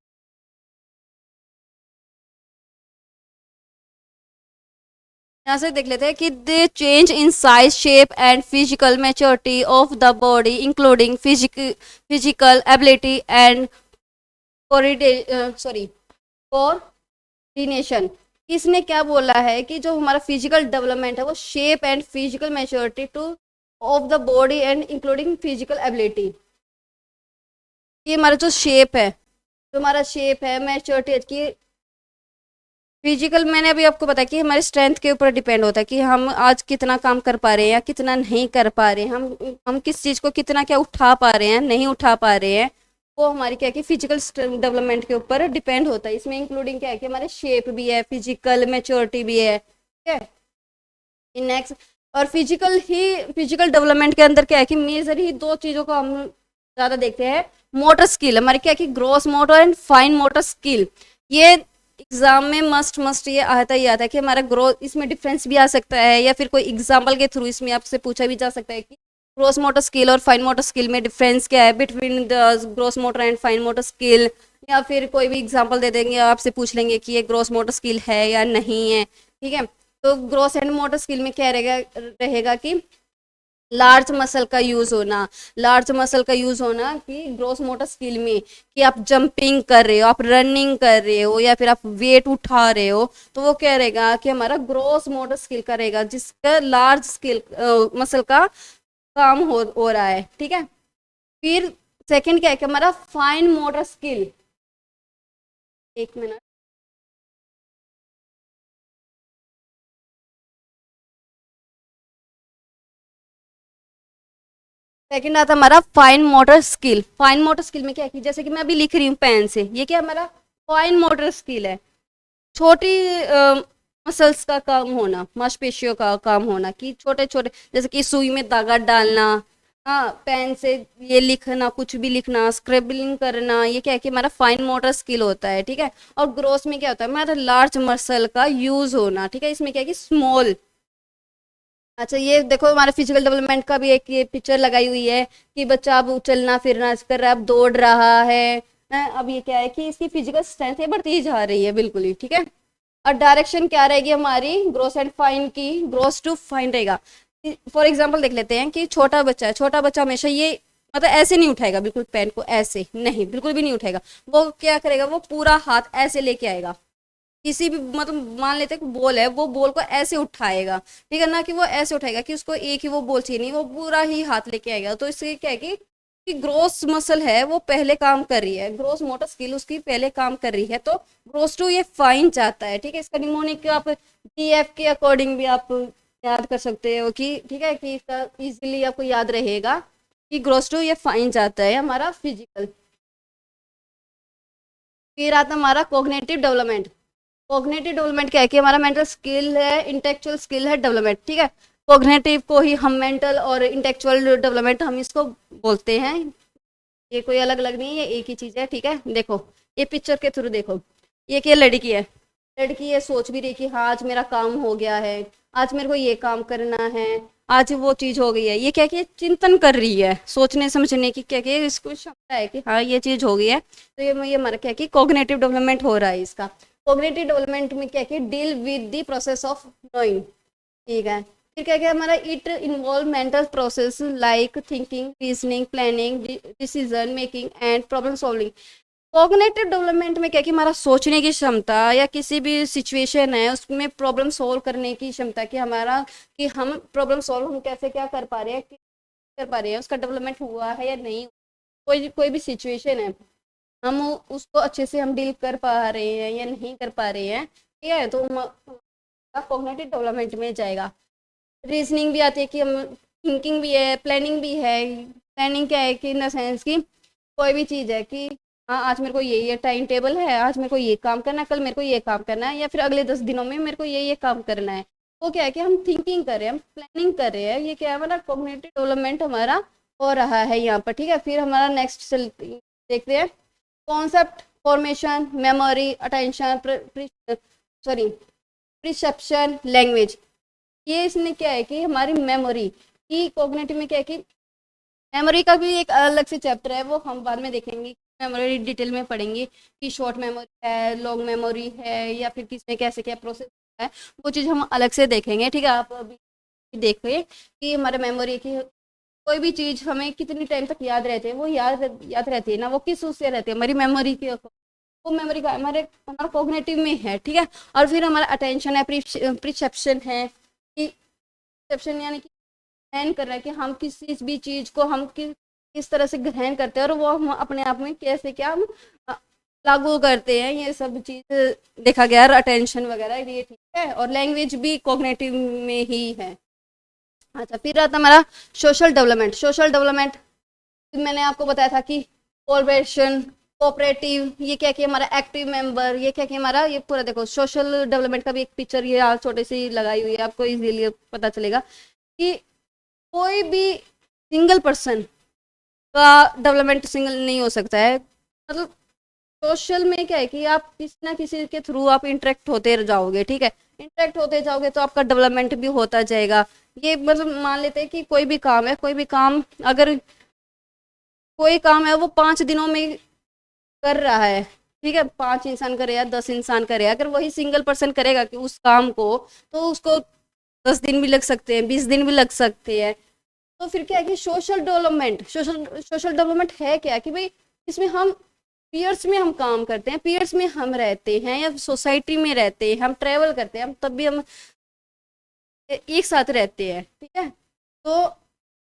यहाँ से देख लेते हैं कि दे change in size shape and physical maturity of the body including physical ability and sorry coordination. इसने क्या बोला है कि जो हमारा फिजिकल डेवलपमेंट है वो shape and physical maturity two of the body and including physical ability. ये हमारा जो शेप है, जो हमारा शेप है मैच्योरिटी की फिजिकल, मैंने अभी आपको बताया कि हमारे स्ट्रेंथ के ऊपर डिपेंड होता है कि हम आज कितना काम कर पा रहे हैं या कितना नहीं कर पा रहे हैं, हम किस चीज़ को कितना क्या उठा पा रहे हैं नहीं उठा पा रहे हैं, वो हमारी क्या है कि फिजिकल डेवलपमेंट के ऊपर डिपेंड होता है। इसमें इंक्लूडिंग क्या है कि हमारे शेप भी है, फिजिकल मैच्योरिटी भी है, ठीक है। नेक्स्ट, और फिजिकल डेवलपमेंट के अंदर क्या है कि मेजर ही दो चीज़ों को हम ज़्यादा देखते हैं। मोटर स्किल हमारी क्या है कि gross motor and fine motor skill. ये एग्जाम में मस्ट ये आता ही आता है कि हमारा ग्रोथ, इसमें डिफरेंस भी आ सकता है या फिर कोई एग्जाम्पल के थ्रू इसमें आपसे पूछा भी जा सकता है कि ग्रोस मोटर स्किल और फाइन मोटर स्किल में डिफरेंस क्या है between the gross motor and fine motor skill, या फिर कोई भी एग्जाम्पल दे देंगे, आपसे पूछ लेंगे कि ये ग्रोस मोटर स्किल है या नहीं है, ठीक है। तो ग्रोस एंड मोटर स्किल में क्या रहेगा कि लार्ज मसल का यूज होना, लार्ज मसल का यूज होना कि ग्रोस मोटर स्किल में कि आप जंपिंग कर रहे हो, आप रनिंग कर रहे हो या फिर आप वेट उठा रहे हो, तो वो क्या रहेगा कि हमारा ग्रोस मोटर स्किल का रहेगा जिसका लार्ज स्किल मसल का काम हो रहा है, ठीक है। फिर सेकंड क्या है कि हमारा फाइन मोटर स्किल, एक मिनट, सेकंड आता हमारा fine motor skill. Fine motor skill में क्या है कि जैसे कि मैं अभी लिख रही हूँ पेन से, ये क्या हमारा फाइन मोटर स्किल है, छोटी मसल्स का काम होना, मांसपेशियों का काम होना कि छोटे छोटे जैसे कि सुई में धागा डालना, हाँ पेन से ये लिखना, कुछ भी लिखना, स्क्रेबलिंग करना, ये क्या है कि हमारा फाइन मोटर स्किल होता है, ठीक है। और ग्रोस में क्या होता है हमारा लार्ज मसल का यूज होना, ठीक है। इसमें क्या है कि स्मॉल, अच्छा ये देखो हमारे फिजिकल डेवलपमेंट का भी एक ये पिक्चर लगाई हुई है कि बच्चा अब चलना फिरना कर रहा है, अब दौड़ रहा है, अब ये क्या है कि इसकी फिजिकल स्ट्रेंथ है बढ़ती ही जा रही है, बिल्कुल ही ठीक है। और डायरेक्शन क्या रहेगी हमारी ग्रोस एंड फाइन की, ग्रोस टू फाइन रहेगा। फॉर एग्जाम्पल देख लेते हैं कि छोटा बच्चा है, छोटा बच्चा हमेशा ये मतलब ऐसे नहीं उठाएगा, बिल्कुल पेन को ऐसे नहीं, बिल्कुल भी नहीं उठाएगा, वो क्या करेगा, वो पूरा हाथ ऐसे लेके आएगा, किसी भी मतलब मान लेते हैं बॉल है, वो बॉल को ऐसे उठाएगा, ठीक है ना, कि वो ऐसे उठाएगा कि उसको एक ही वो बॉल चाहिए नहीं, वो पूरा ही हाथ लेके आएगा। तो इससे क्या है कि ग्रोस मसल है वो पहले काम कर रही है, ग्रोस मोटर स्किल उसकी पहले काम कर रही है, तो ग्रोस टू ये फाइन चाहता है, ठीक है। इसका निमोनिक आप डीएफ के अकॉर्डिंग भी आप याद कर सकते हो कि ठीक है कि इसका इजीली आपको याद रहेगा कि ग्रोस टू ये फाइन चाहता है हमारा फिजिकल। फिर आता हमारा कोग्निटिव डेवलपमेंट। कोग्निटिव डेवलपमेंट क्या है कि हमारा मेंटल स्किल है, इंटेलेक्चुअल स्किल है, डेवलपमेंट, ठीक है। कोग्निटिव को ही हम मेंटल और इंटेलेक्चुअल डेवलपमेंट हम इसको बोलते हैं, ये कोई अलग अलग नहीं है, एक ही चीज़ है, ठीक है। देखो ये पिक्चर के थ्रू देखो, ये क्या लड़की है, लड़की ये सोच भी रही कि हाँ आज मेरा काम हो गया है, आज मेरे को ये काम करना है, आज वो चीज़ हो गई है, ये क्या कि चिंतन कर रही है, सोचने समझने की क्या कि इसको क्षमता है कि हाँ ये चीज़ हो गई है, तो ये हमारा क्या कि कोग्निटिव डेवलपमेंट हो रहा है इसका। कोग्निटिव डेवलपमेंट में क्या कि deal with the process of knowing, ठीक है। फिर क्या क्या हमारा it involve mental process like thinking, reasoning, planning, decision making and problem solving. Cognitive development में क्या कि हमारा सोचने की क्षमता या किसी भी सिचुएशन है उसमें प्रॉब्लम सॉल्व करने की क्षमता, कि हमारा कि हम प्रॉब्लम सॉल्व हम कैसे क्या कर पा रहे हैं, कर पा रहे हैं, उसका डेवलपमेंट हुआ है या नहीं, कोई भी सिचुएशन है हम उसको अच्छे से हम डील कर पा रहे हैं या नहीं कर पा रहे हैं, ठीक है, तो कॉग्निटिव डेवलपमेंट में जाएगा। रीजनिंग भी आती है कि हम थिंकिंग भी है, प्लानिंग भी है। प्लानिंग क्या है कि इन द सेंस कि कोई भी चीज़ है कि हाँ आज मेरे को ये टाइम टेबल है, आज मेरे को ये काम करना है, कल मेरे को ये काम करना है, या फिर अगले 10 दिनों में मेरे को ये काम करना है। वो क्या है कि हम थिंकिंग कर रहे हैं, हम प्लानिंग कर रहे हैं, ये क्या है हमारा कॉग्निटिव डेवलपमेंट हमारा हो रहा है यहाँ पर, ठीक है। फिर हमारा नेक्स्ट देखते हैं concept formation, memory, attention, sorry perception, language. ये इसमें क्या है कि हमारी मेमोरी की कॉग्निटिव में क्या है कि मेमोरी का भी एक अलग से चैप्टर है, वो हम बाद में देखेंगे, मेमोरी डिटेल में पढ़ेंगे कि शॉर्ट मेमोरी है, लॉन्ग मेमोरी है, या फिर किसमें कैसे क्या प्रोसेस है वो चीज़ हम अलग से देखेंगे, ठीक है। आप अभी देखिए कि हमारे मेमोरी की कोई भी चीज़ हमें कितनी टाइम तक याद रहती है, वो याद रहती है ना, वो किस उससे रहती है, हमारी मेमोरी की, वो मेमोरी का हमारा कॉग्निटिव में है, ठीक है। और फिर हमारा अटेंशन है, प्रिसेप्शन है, कि परसेप्शन यानी कि ग्रहण कर रहा है कि हम किसी भी चीज को हम किस तरह से ग्रहण करते हैं और वो हम अपने आप में कैसे क्या हम लागू करते हैं, ये सब चीज देखा गया। अटेंशन वगैरह ये ठीक है, और लैंग्वेज भी कॉग्निटिव में ही है। अच्छा, फिर आता हमारा सोशल डेवलपमेंट। सोशल डेवलपमेंट मैंने आपको बताया था कि कोलैबोरेशन, कोऑपरेटिव, ये क्या कि हमारा एक्टिव मेंबर, ये क्या कि हमारा ये पूरा देखो सोशल डेवलपमेंट का भी एक पिक्चर ये आज छोटे सी लगाई हुई है, आपको इजीली पता चलेगा कि कोई भी सिंगल पर्सन का डेवलपमेंट सिंगल नहीं हो सकता है। मतलब सोशल में क्या है कि आप किसी ना किसी के थ्रू आप इंटरेक्ट होते जाओगे, ठीक है। इंटरेक्ट होते जाओगे तो आपका डेवलपमेंट भी होता जाएगा। ये मतलब मान लेते हैं कि कोई भी काम है, कोई भी काम अगर कोई काम है वो 5 दिनों में कर रहा है, ठीक है, 5 इंसान करे या 10 इंसान करे, अगर वही सिंगल पर्सन करेगा कि उस काम को, तो उसको 10 दिन भी लग सकते हैं, 20 दिन भी लग सकते हैं। तो फिर क्या है कि सोशल डेवलपमेंट है क्या कि भाई इसमें हम पीयर्स में हम काम करते हैं, पीयर्स में हम रहते हैं या सोसाइटी में रहते हैं, हम ट्रेवल करते हैं, हम तब भी हम एक साथ रहते हैं, ठीक है। तो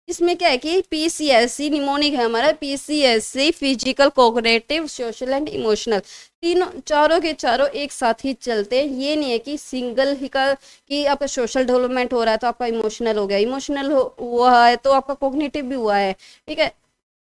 इसमें क्या है कि पीसीएससी निमोनिक है हमारा, PCSC physical, cognitive, social and emotional, तीनों चारों के चारों एक साथ ही चलते हैं। ये नहीं है कि सिंगल ही का कि आपका सोशल डेवलपमेंट हो रहा है तो आपका इमोशनल हो गया, इमोशनल हुआ है तो आपका कॉग्निटिव भी हुआ है, ठीक है।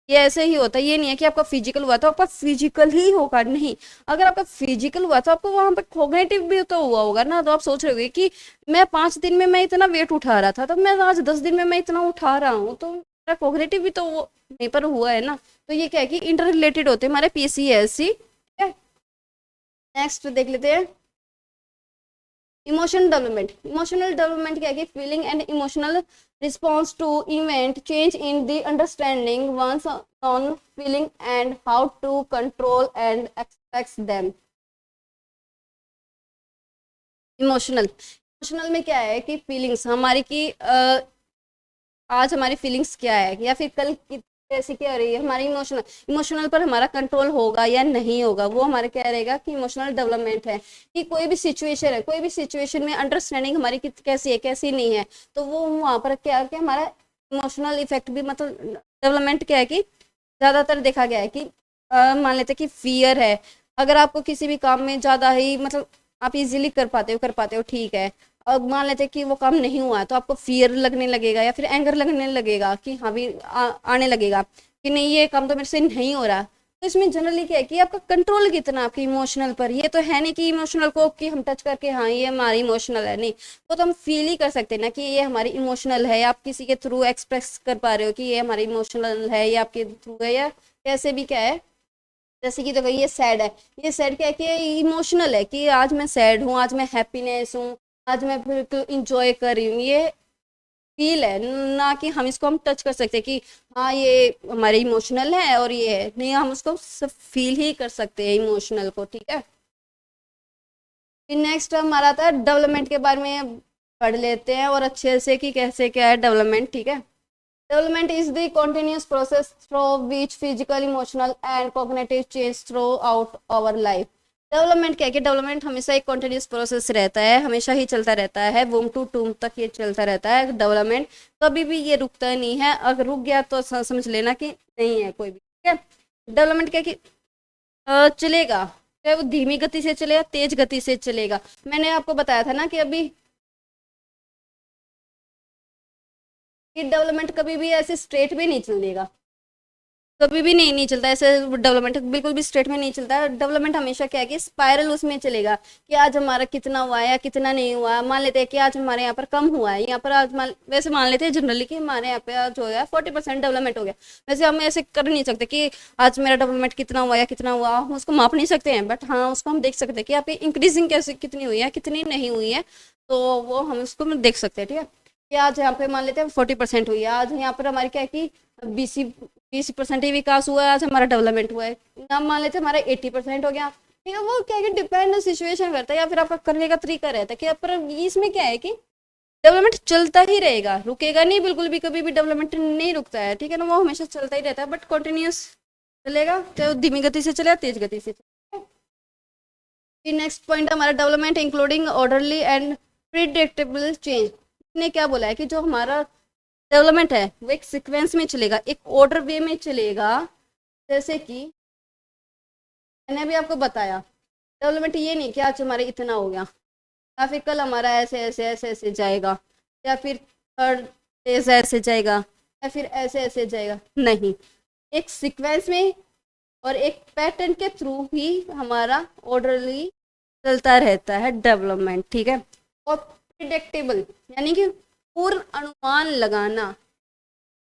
ये ऐसे ही होता है, ये नहीं है कि आपका फिजिकल हुआ तो आपका फिजिकल ही होगा, नहीं। अगर आपका फिजिकल हुआ तो आपको वहां पर कॉग्निटिव भी तो हुआ होगा ना। तो आप सोच रहे होगे कि मैं 5 दिन में मैं इतना वेट उठा रहा था, तो मैं आज 10 दिन में मैं इतना उठा रहा हूँ, तो मेरा कॉग्निटिव भी तो वो वहीं पर हुआ है ना। तो ये क्या है कि इंटर रिलेटेड होते हैं हमारे पीसीएससी, ठीक है। नेक्स्ट देख लेते हैं इमोशनल डेवलपमेंट। इमोशनल डेवलपमेंट क्या है कि feeling and emotional response to event, change in the understanding once on feeling and how to control and express them. Emotional में क्या है कि फीलिंग्स हमारी की आज हमारी फीलिंग्स क्या है या फिर कल कैसी क्या हो रही है, हमारी इमोशनल पर हमारा कंट्रोल होगा या नहीं होगा, वो हमारे क्या रहेगा कि इमोशनल डेवलपमेंट है। कि कोई भी सिचुएशन है, कोई भी सिचुएशन में अंडरस्टैंडिंग हमारी कैसी है कैसी नहीं है, तो वो वहाँ पर क्या क्या हमारा इमोशनल इफेक्ट भी मतलब डेवलपमेंट क्या है कि ज़्यादातर देखा गया है कि मान लेते कि फियर है, अगर आपको किसी भी काम में ज़्यादा ही मतलब आप इजीली कर पाते हो, ठीक है। अब मान लेते कि वो काम नहीं हुआ तो आपको फियर लगने लगेगा या फिर एंगर लगने लगेगा कि हाँ भी आने लगेगा कि नहीं ये काम तो मेरे से नहीं हो रहा। तो इसमें जनरली क्या है कि आपका कंट्रोल कितना आपके इमोशनल पर, ये तो है नहीं कि इमोशनल को कि हम टच करके हाँ ये हमारी इमोशनल है, नहीं, वो तो हम फील ही कर सकते हैं ना कि ये हमारी इमोशनल है, आप किसी के थ्रू एक्सप्रेस कर पा रहे हो कि ये हमारी इमोशनल है, ये आपके थ्रू है या कैसे भी क्या है। जैसे कि देखो ये सैड है, ये सैड क्या है कि इमोशनल है कि आज मैं सैड हूँ, आज मैं हैप्पीनेस हूँ, आज मैं बिल्कुल इंजॉय कर रही हूँ, ये फील है ना कि हम इसको हम टच कर सकते हैं कि हाँ ये हमारे इमोशनल है और ये है, नहीं, हम उसको सब फील ही कर सकते हैं इमोशनल को, ठीक है। फिर नेक्स्ट हमारा आता है डेवलपमेंट के बारे में पढ़ लेते हैं और अच्छे से कि कैसे क्या है डेवलपमेंट, ठीक है। Development is the continuous process through which physical, emotional and cognitive change throughout our life। Development क्या है कि डेवलपमेंट हमेशा एक कॉन्टिन्यूस प्रोसेस रहता है, हमेशा ही चलता रहता है, वूम टू टूम तक ये चलता रहता है डेवलपमेंट, कभी भी ये रुकता नहीं है। अगर रुक गया तो समझ लेना कि नहीं है कोई भी, ठीक है। डेवलपमेंट क्या है कि चलेगा, चाहे वो धीमी गति से चलेगा तेज गति से चलेगा। मैंने आपको बताया था ना कि अभी कि डेवलपमेंट कभी भी ऐसे स्ट्रेट भी नहीं चलेगा, कभी भी नहीं चलता ऐसे। डेवलपमेंट बिल्कुल भी स्ट्रेट में नहीं चलता है, डेवलपमेंट हमेशा क्या है कि स्पाइरल उसमें चलेगा कि आज हमारा कितना हुआ है या कितना नहीं हुआ। मान लेते हैं कि आज हमारे यहाँ पर कम हुआ है, यहाँ पर आज वैसे मान लेते हैं जनरली कि हमारे यहाँ पे आज हो गया 40% डेवलपमेंट हो गया। वैसे हम ऐसे कर नहीं सकते कि आज मेरा डेवलपमेंट कितना हुआ या कितना हुआ, हम उसको माप नहीं सकते हैं, बट हाँ उसको हम देख सकते हैं कि आपकी इंक्रीजिंग कैसे कितनी हुई है कितनी नहीं हुई है, तो वो हम उसको देख सकते हैं, ठीक है। कि आज यहाँ पे मान लेते हैं 40% हुई है, आज यहाँ पर हमारी क्या है कि 20% ही विकास हुआ है, आज हमारा डेवलपमेंट हुआ है। अब मान लेते हैं हमारा 80% हो गया, ठीक है, वो क्या है कि डिपेंड सिचुएशन करता है या फिर आपका करने का तरीका रहता है कि पर इसमें क्या है कि डेवलपमेंट चलता ही रहेगा, रुकेगा नहीं बिल्कुल भी, कभी भी डेवलपमेंट नहीं रुकता है, ठीक है ना, वो हमेशा चलता ही रहता है, बट कंटिन्यूस चलेगा, चाहे वो धीमी गति से चले या तेज गति से चले। नेक्स्ट पॉइंट हमारा development including orderly and predictable change. इसने क्या बोला है कि जो हमारा डेवलपमेंट है वो एक सीक्वेंस में चलेगा, एक ऑर्डर वे में चलेगा। जैसे कि मैंने अभी आपको बताया, डेवलपमेंट ये नहीं कि आज हमारे इतना हो गया या फिर कल हमारा ऐसे ऐसे ऐसे ऐसे जाएगा या फिर थर्ड फेज ऐसे जाएगा या फिर ऐसे ऐसे जाएगा, नहीं, एक सीक्वेंस में और एक पैटर्न के थ्रू ही हमारा ऑर्डरली चलता रहता है डेवलपमेंट, ठीक है। और प्रिडिक्टेबल यानी कि पूर्ण अनुमान लगाना।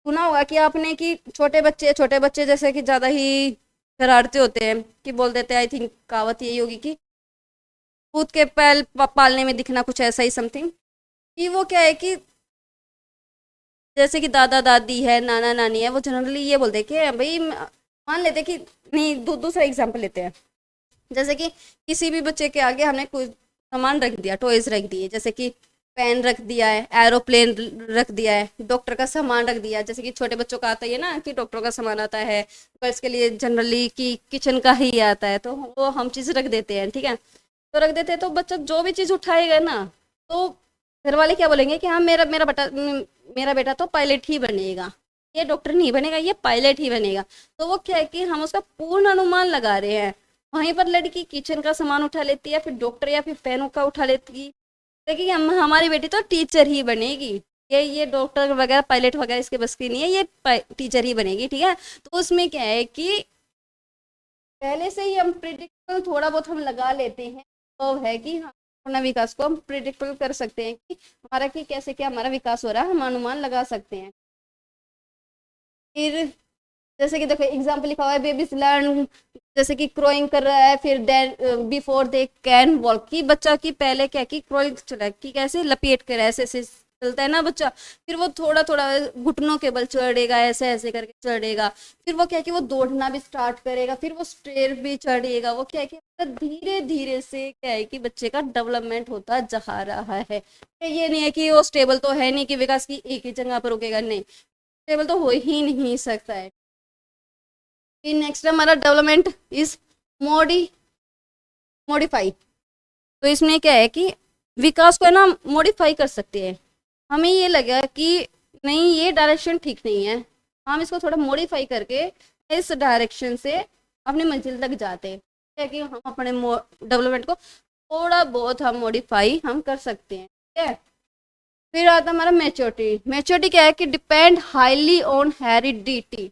सुना होगा कि आपने कि छोटे बच्चे जैसे कि ज़्यादा ही शरारते होते हैं कि बोल देते हैं, आई थिंक कहावत यही होगी कि खुद के पैल पालने में दिखना, कुछ ऐसा ही समथिंग, कि वो क्या है कि जैसे कि दादा दादी है, नाना नानी है, वो जनरली ये बोलते हैं कि भाई मान लेते हैं कि नहीं, दूसरा एग्जाम्पल लेते हैं, जैसे कि किसी भी बच्चे के आगे हमने कोई सामान रख दिया, टॉयज रख दिए, जैसे कि पेन रख दिया है, एरोप्लेन रख दिया है, डॉक्टर का सामान रख दिया, जैसे कि छोटे बच्चों का आता है ना कि डॉक्टर का सामान आता है, गर्ल्स के लिए जनरली कि किचन का ही आता है, तो वो हम चीज़ रख देते हैं, ठीक है। तो रख देते हैं तो बच्चा जो भी चीज़ उठाएगा ना, तो घर वाले क्या बोलेंगे कि हाँ मेरा बेटा तो पायलट ही बनेगा, ये डॉक्टर नहीं बनेगा, ये पायलट ही बनेगा। तो वो क्या है कि हम उसका पूर्ण अनुमान लगा रहे हैं। वहीं पर लड़की किचन का सामान उठा लेती है, फिर डॉक्टर या फिर पेनों का उठा लेती है, देखिए हमारी बेटी तो टीचर ही बनेगी, ये डॉक्टर वगैरह पायलट वगैरह इसके बस की नहीं है, ये टीचर ही बनेगी, ठीक है। तो उसमें क्या है कि पहले से ही हम प्रिडिक्टेबल थोड़ा बहुत हम लगा लेते हैं, तो है कि हम अपना विकास को हम प्रिडिक्टेबल कर सकते हैं कि हमारा कि कैसे क्या हमारा विकास हो रहा है, हम अनुमान लगा सकते हैं। फिर जैसे कि देखो एग्जाम्पल लिखा हुआ है, बेबीज लर्न, जैसे कि क्रोइंग कर रहा है, फिर then before they can walk, की बच्चा की पहले क्या की क्रोइंग चला कि कैसे लपेट कर ऐसे ऐसे चलता है ना बच्चा, फिर वो थोड़ा थोड़ा घुटनों के बल चढ़ेगा, ऐसे ऐसे करके चढ़ेगा, फिर वो क्या कि वो दौड़ना भी स्टार्ट करेगा, फिर वो स्टेयर भी चढ़ेगा, वो क्या है कि धीरे धीरे से क्या है कि बच्चे का डेवलपमेंट होता जा रहा है। ये नहीं है कि वो स्टेबल तो है नहीं कि विकास की एक ही जगह पर रुकेगा, नहीं, स्टेबल तो हो ही नहीं सकता है। नेक्स्ट हमारा डेवलपमेंट इज मॉडिफाई। तो इसमें क्या है कि विकास को है ना मॉडिफाई कर सकते हैं। हमें ये लगा कि नहीं ये डायरेक्शन ठीक नहीं है, हम इसको थोड़ा मॉडिफाई करके इस डायरेक्शन से अपनी मंजिल तक जाते हैं, क्या कि हम अपने डेवलपमेंट को थोड़ा बहुत हम मॉडिफाई हम कर सकते हैं, ठीक है। फिर आता है हमारा मैच्योरिटी। मैच्योरिटी क्या है कि depend highly on heredity.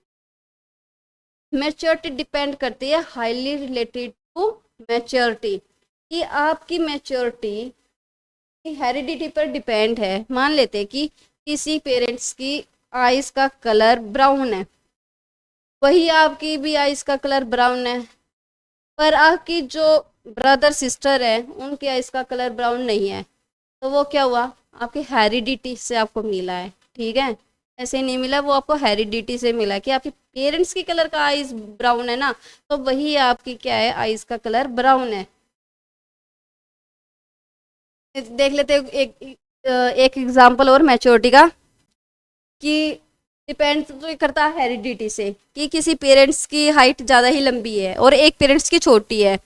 Maturity depend करती है हाईली रिलेटेड टू मैच्योरिटी, कि आपकी मैच्योरिटी हेरिडिटी पर डिपेंड है। मान लेते हैं कि किसी पेरेंट्स की आइज का कलर ब्राउन है, वही आपकी भी आइज का कलर ब्राउन है, पर आपकी जो ब्रदर सिस्टर है उनकी आइज का कलर ब्राउन नहीं है, तो वो क्या हुआ, आपकी हेरिडिटी से आपको मिला है, ठीक है। ऐसे नहीं मिला, वो आपको हेरिडिटी से मिला कि आपके पेरेंट्स की कलर का आइज ब्राउन है ना, तो वही आपकी क्या है आइज का कलर ब्राउन है। देख लेते हैं एक एग्जांपल और मैच्योरिटी का, कि डिपेंड तो करता है हेरिडिटी से, कि किसी पेरेंट्स की हाइट ज़्यादा ही लंबी है और एक पेरेंट्स की छोटी है,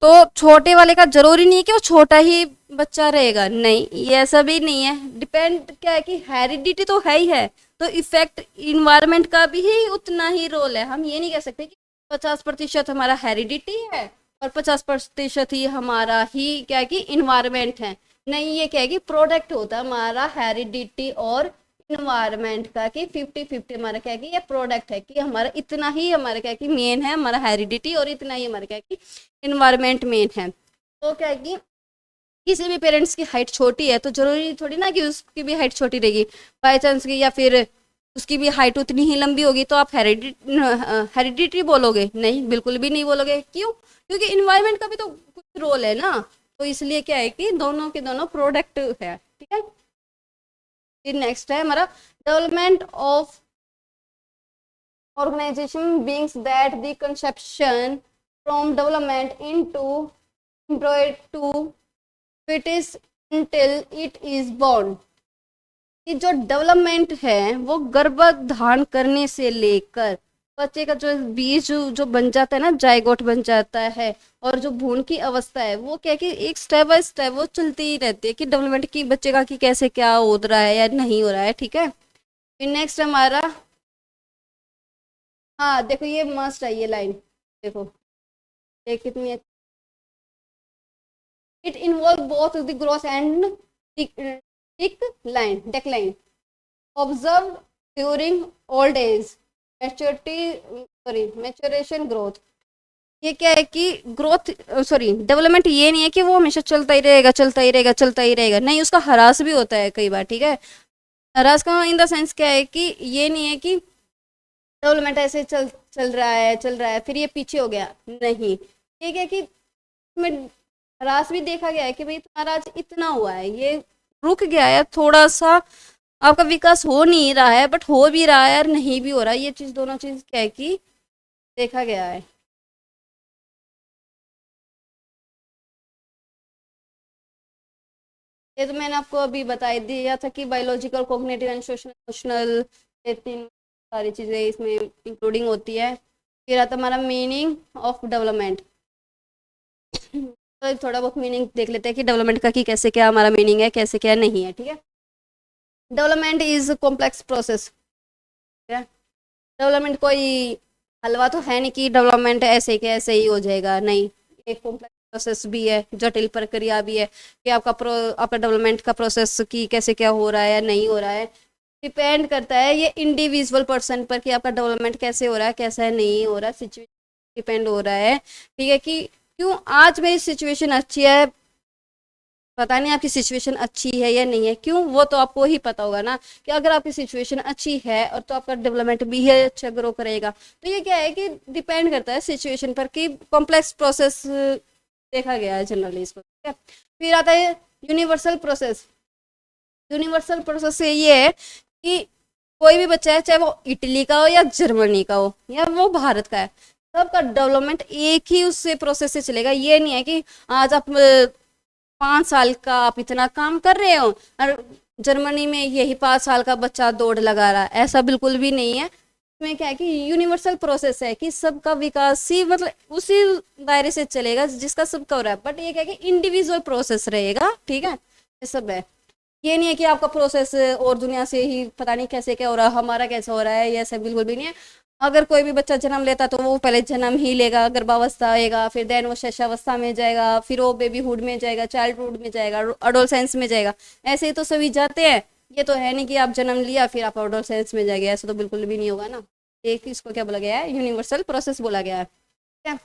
तो छोटे वाले का जरूरी नहीं है कि वो छोटा ही बच्चा रहेगा, नहीं, ये ऐसा भी नहीं है। डिपेंड क्या है कि हेरिडिटी तो है ही है, तो इफेक्ट इन्वायरमेंट का भी ही उतना ही रोल है। हम ये नहीं कह सकते कि 50% हमारा हेरिडिटी है और 50% ही हमारा ही क्या है कि इन्वायरमेंट है, नहीं, ये क्या है कि प्रोडक्ट होता है हमारा हेरिडिटी और इन्वायरमेंट का, कि 50-50 हमारा क्या है कि ये प्रोडक्ट है, कि हमारा इतना ही हमारा क्या है कि मेन है हमारा हेरिडिटी और इतना ही हमारा क्या है कि इन्वायरमेंट मेन है। तो क्या है कि किसी भी पेरेंट्स की हाइट छोटी है तो जरूरी थोड़ी ना कि उसकी भी हाइट छोटी रहेगी, बाई चांस की या फिर उसकी भी हाइट उतनी ही लंबी होगी तो आप हेरिडिटी बोलोगे, नहीं, बिल्कुल भी नहीं बोलोगे। क्यों? क्योंकि इन्वायरमेंट का भी तो कुछ रोल है ना, तो इसलिए क्या है कि दोनों के दोनों प्रोडक्ट है, ठीक है। फिर नेक्स्ट है हमारा development of organization beings that the conception from development into embryo to foetus until it is born। कि जो डेवलपमेंट है वो गर्भधारण करने से लेकर बच्चे का जो बीज जो बन जाता है ना, जायगोट बन जाता है, और जो भ्रूण की अवस्था है वो क्या है कि एक स्टेप बाय स्टेप वो चलती ही रहती है कि डेवलपमेंट की बच्चे का कि कैसे क्या हो रहा है या नहीं हो रहा है। ठीक है, फिर नेक्स्ट हमारा, हाँ देखो ये मस्ट है ये लाइन, देखो ये कितनी, it involve both the growth and decline observed during old age maturation growth। ये क्या है कि ग्रोथ डेवलपमेंट ये नहीं है कि वो हमेशा चलता ही रहेगा चलता ही रहेगा चलता ही रहेगा, नहीं, उसका ह्रास भी होता है कई बार। ठीक है, ह्रास का इन द सेंस क्या है कि ये नहीं है कि डेवलपमेंट ऐसे चल रहा है फिर ये पीछे हो गया, नहीं, ये क्या है कि इसमें ह्रास भी देखा गया है कि भाई तुम्हारा आज इतना हुआ है, ये रुक गया है थोड़ा सा, आपका विकास हो नहीं रहा है बट हो भी रहा है और नहीं भी हो रहा है, ये चीज दोनों चीज क्या है कि देखा गया है। ये तो मैंने आपको अभी बता दिया था कि biological, cognitive and social emotional, ये तीन सारी चीजें इसमें इंक्लूडिंग होती है। फिर आता हमारा मीनिंग ऑफ डेवलपमेंट। तो थोड़ा बहुत मीनिंग देख लेते हैं कि डेवलपमेंट का कि कैसे क्या हमारा मीनिंग है, कैसे क्या नहीं है। ठीक है, development is complex process. Development कोई हलवा तो है नहीं कि डेवलपमेंट ऐसे के ऐसे ही हो जाएगा, नहीं, एक कॉम्प्लेक्स प्रोसेस भी है, जटिल प्रक्रिया भी है कि आपका डेवलपमेंट का प्रोसेस की कैसे क्या हो रहा है या नहीं हो रहा है, डिपेंड करता है ये इंडिविजुअल पर्सन पर कि आपका डेवलपमेंट कैसे हो रहा है कैसा नहीं हो रहा है, सिचुएशन डिपेंड हो रहा है। ठीक है, कि क्यों आज मेरी सिचुएशन अच्छी है, पता नहीं आपकी सिचुएशन अच्छी है या नहीं है, क्यों, वो तो आपको ही पता होगा ना, कि अगर आपकी सिचुएशन अच्छी है और तो आपका डेवलपमेंट भी है अच्छा ग्रो करेगा। तो ये क्या है कि डिपेंड करता है सिचुएशन पर कि कॉम्प्लेक्स प्रोसेस देखा गया है जनरली इसको। ठीक है, फिर आता है यूनिवर्सल प्रोसेस। यूनिवर्सल प्रोसेस से ये है कि कोई भी बच्चा है, चाहे वो इटली का हो या जर्मनी का हो या वो भारत का है, सबका डेवलपमेंट एक ही उससे प्रोसेस से चलेगा। ये नहीं है कि आज आप 5 साल का आप इतना काम कर रहे हो और जर्मनी में यही 5 साल का बच्चा दौड़ लगा रहा है, ऐसा बिल्कुल भी नहीं है। इसमें क्या है कि यूनिवर्सल प्रोसेस है कि सबका विकास ही मतलब उसी दायरे से चलेगा जिसका सबका हो रहा है, बट ये क्या है कि इंडिविजुअल प्रोसेस रहेगा। ठीक है, ये सब है, ये नहीं है कि आपका प्रोसेस और दुनिया से ही पता नहीं कैसे क्या हो रहा है, हमारा कैसा हो रहा है, ये ऐसा बिल्कुल भी नहीं है। अगर कोई भी बच्चा जन्म लेता तो वो पहले जन्म ही लेगा, गर्भावस्था आएगा, फिर देन वो शैशवावस्था में जाएगा, फिर वो बेबीहुड में जाएगा, चाइल्डहुड में जाएगा, अडोलसेंस में जाएगा, ऐसे ही तो सभी जाते हैं। ये तो है नहीं कि आप जन्म लिया फिर आप अडोलसेंस में जाएंगे, ऐसा तो बिल्कुल भी नहीं होगा ना। एक इसको क्या बोला गया है, यूनिवर्सल प्रोसेस बोला गया है। ठीक है,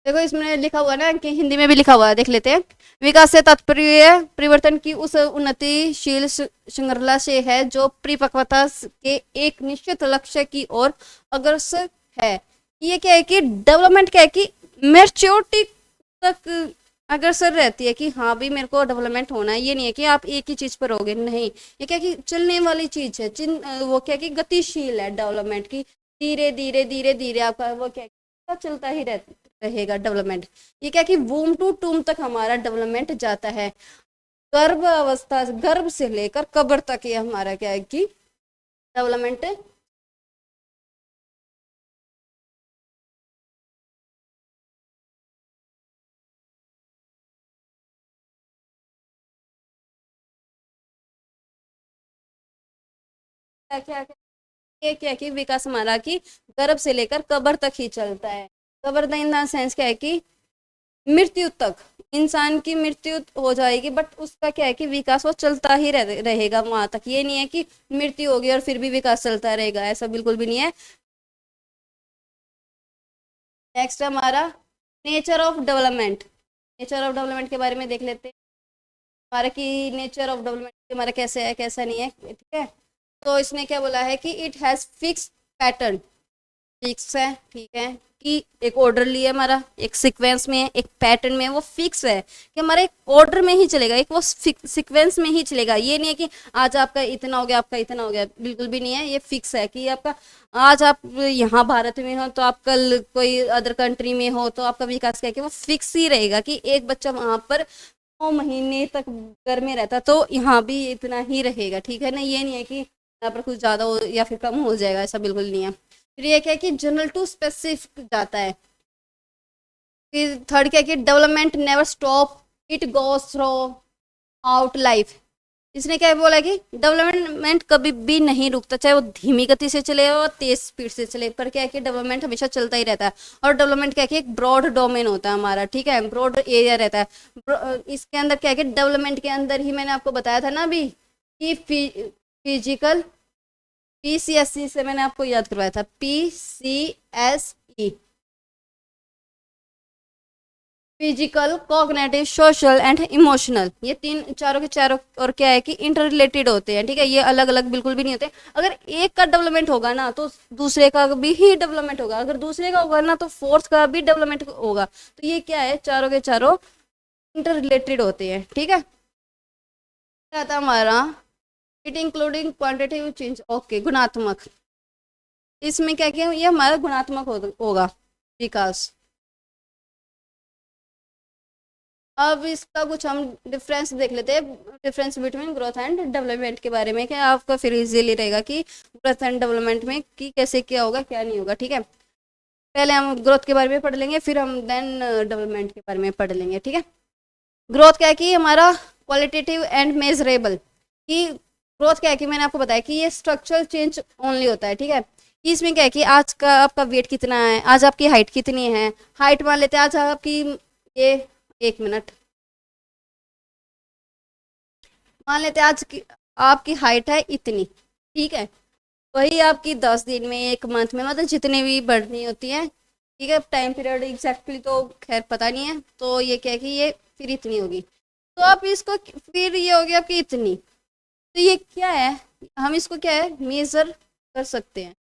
देखो इसमें लिखा हुआ ना कि हिंदी में भी लिखा हुआ है, देख लेते हैं। विकास से तात्पर्य परिवर्तन की उस उन्नतिशील श्रृंखला से है जो परिपक्वता के एक निश्चित लक्ष्य की ओर अग्रसर है। ये क्या है कि डेवलपमेंट क्या है कि मैच्योरिटी तक अग्रसर रहती है कि हाँ भाई मेरे को डेवलपमेंट होना है, ये नहीं है कि आप एक ही चीज पर होगे, नहीं, ये क्या कि चलने वाली चीज है, वो क्या कि गतिशील है डेवलपमेंट की, धीरे धीरे धीरे धीरे आपका वो क्या चलता ही रहेगा डेवलपमेंट। ये क्या कि वूम टू टूम तक हमारा डेवलपमेंट जाता है, गर्भ अवस्था, गर्भ से लेकर कब्र तक ये हमारा क्या है कि डेवलपमेंट क्या क्या ये क्या कि विकास हमारा कि गर्भ से लेकर कब्र तक ही चलता है। कब्र इन द सेंस क्या है कि मृत्यु तक, इंसान की मृत्यु हो जाएगी बट उसका क्या है कि विकास वो चलता ही रहेगा वहां तक। ये नहीं है कि मृत्यु होगी और फिर भी विकास चलता रहेगा, ऐसा बिल्कुल भी नहीं है। नेक्स्ट हमारा nature of development. Nature of development के बारे में देख लेते हैं हमारा कि नेचर ऑफ डेवलपमेंट हमारा कैसे है कैसा नहीं है। ठीक है, तो इसने क्या बोला है कि it has fix pattern, fix है, ठीक है, कि एक ऑर्डरली है हमारा, एक सीक्वेंस में है, एक पैटर्न में है, वो फिक्स है कि हमारा एक ऑर्डर में ही चलेगा, एक वो सीक्वेंस में ही चलेगा। ये नहीं है कि आज आपका इतना हो गया, आपका इतना हो गया, बिल्कुल भी नहीं है। ये फिक्स है कि आपका आज आप यहाँ भारत में हो तो आप कल कोई अदर कंट्री में हो तो आपका विकास क्या है कि वो फिक्स ही रहेगा कि एक बच्चा वहां पर 9 महीने तक घर में रहता तो यहाँ भी इतना ही रहेगा, ठीक है ना। ये नहीं है कि यहाँ पर कुछ ज़्यादा हो या फिर कम हो जाएगा, ऐसा बिल्कुल नहीं है। फिर ये क्या है कि जनरल टू स्पेसिफिक जाता है। फिर थर्ड क्या है कि development never stop, it goes through out life. इसने क्या बोला कि डेवलपमेंट कभी भी नहीं रुकता, चाहे वो धीमी गति से चले और तेज स्पीड से चले, पर क्या है कि डेवलपमेंट हमेशा चलता ही रहता है। और डेवलपमेंट क्या है कि एक ब्रॉड डोमेन होता है हमारा, ठीक है, ब्रॉड एरिया रहता है। इसके अंदर क्या है कि डेवलपमेंट के अंदर ही मैंने आपको बताया था ना अभी कि फिजिकल, PCSE से मैंने आपको याद करवाया था, PCSE, physical, cognitive, social and emotional. ये तीन चारों के चारों और क्या है कि इंटर रिलेटेड होते हैं, ठीक है। ये अलग अलग बिल्कुल भी नहीं होते। अगर एक का डेवलपमेंट होगा ना तो दूसरे का भी ही डेवलपमेंट होगा, अगर दूसरे का होगा ना तो फोर्थ का भी डेवलपमेंट होगा। तो ये क्या है, चारों के चारों इंटर रिलेटेड होते हैं, ठीक है। क्या था हमारा, it including quantitative change, okay, गुणात्मक। इसमें क्या क्या ये हमारा गुणात्मक होगा विकास। अब इसका कुछ हम डिफरेंस देख लेते हैं, difference between growth and development के बारे में, क्या आपका फिर इजीली रहेगा कि ग्रोथ एंड डेवलपमेंट में कि कैसे क्या होगा क्या नहीं होगा, ठीक है। पहले हम ग्रोथ के बारे में पढ़ लेंगे, फिर हम देन डेवलपमेंट के बारे में पढ़ लेंगे, ठीक है। ग्रोथ क्या है कि हमारा क्वालिटेटिव एंड मेजरेबल, कि ग्रोथ क्या है कि मैंने आपको बताया कि ये स्ट्रक्चरल चेंज ओनली होता है, ठीक है। इसमें क्या है कि आज का आपका वेट कितना है, आज आपकी हाइट कितनी है, हाइट मान लेते हैं आज आपकी, ये 1 मिनट, मान लेते हैं आज की आपकी हाइट है इतनी, ठीक है। वही आपकी 10 दिन में, 1 मंथ में, मतलब जितने भी बढ़नी होती है, ठीक है। टाइम पीरियड एग्जैक्टली तो खैर पता नहीं है, तो ये क्या है कि ये फिर इतनी होगी, तो आप इसको फिर ये हो गया आपकी इतनी, तो ये क्या है, हम इसको क्या है मेजर कर सकते हैं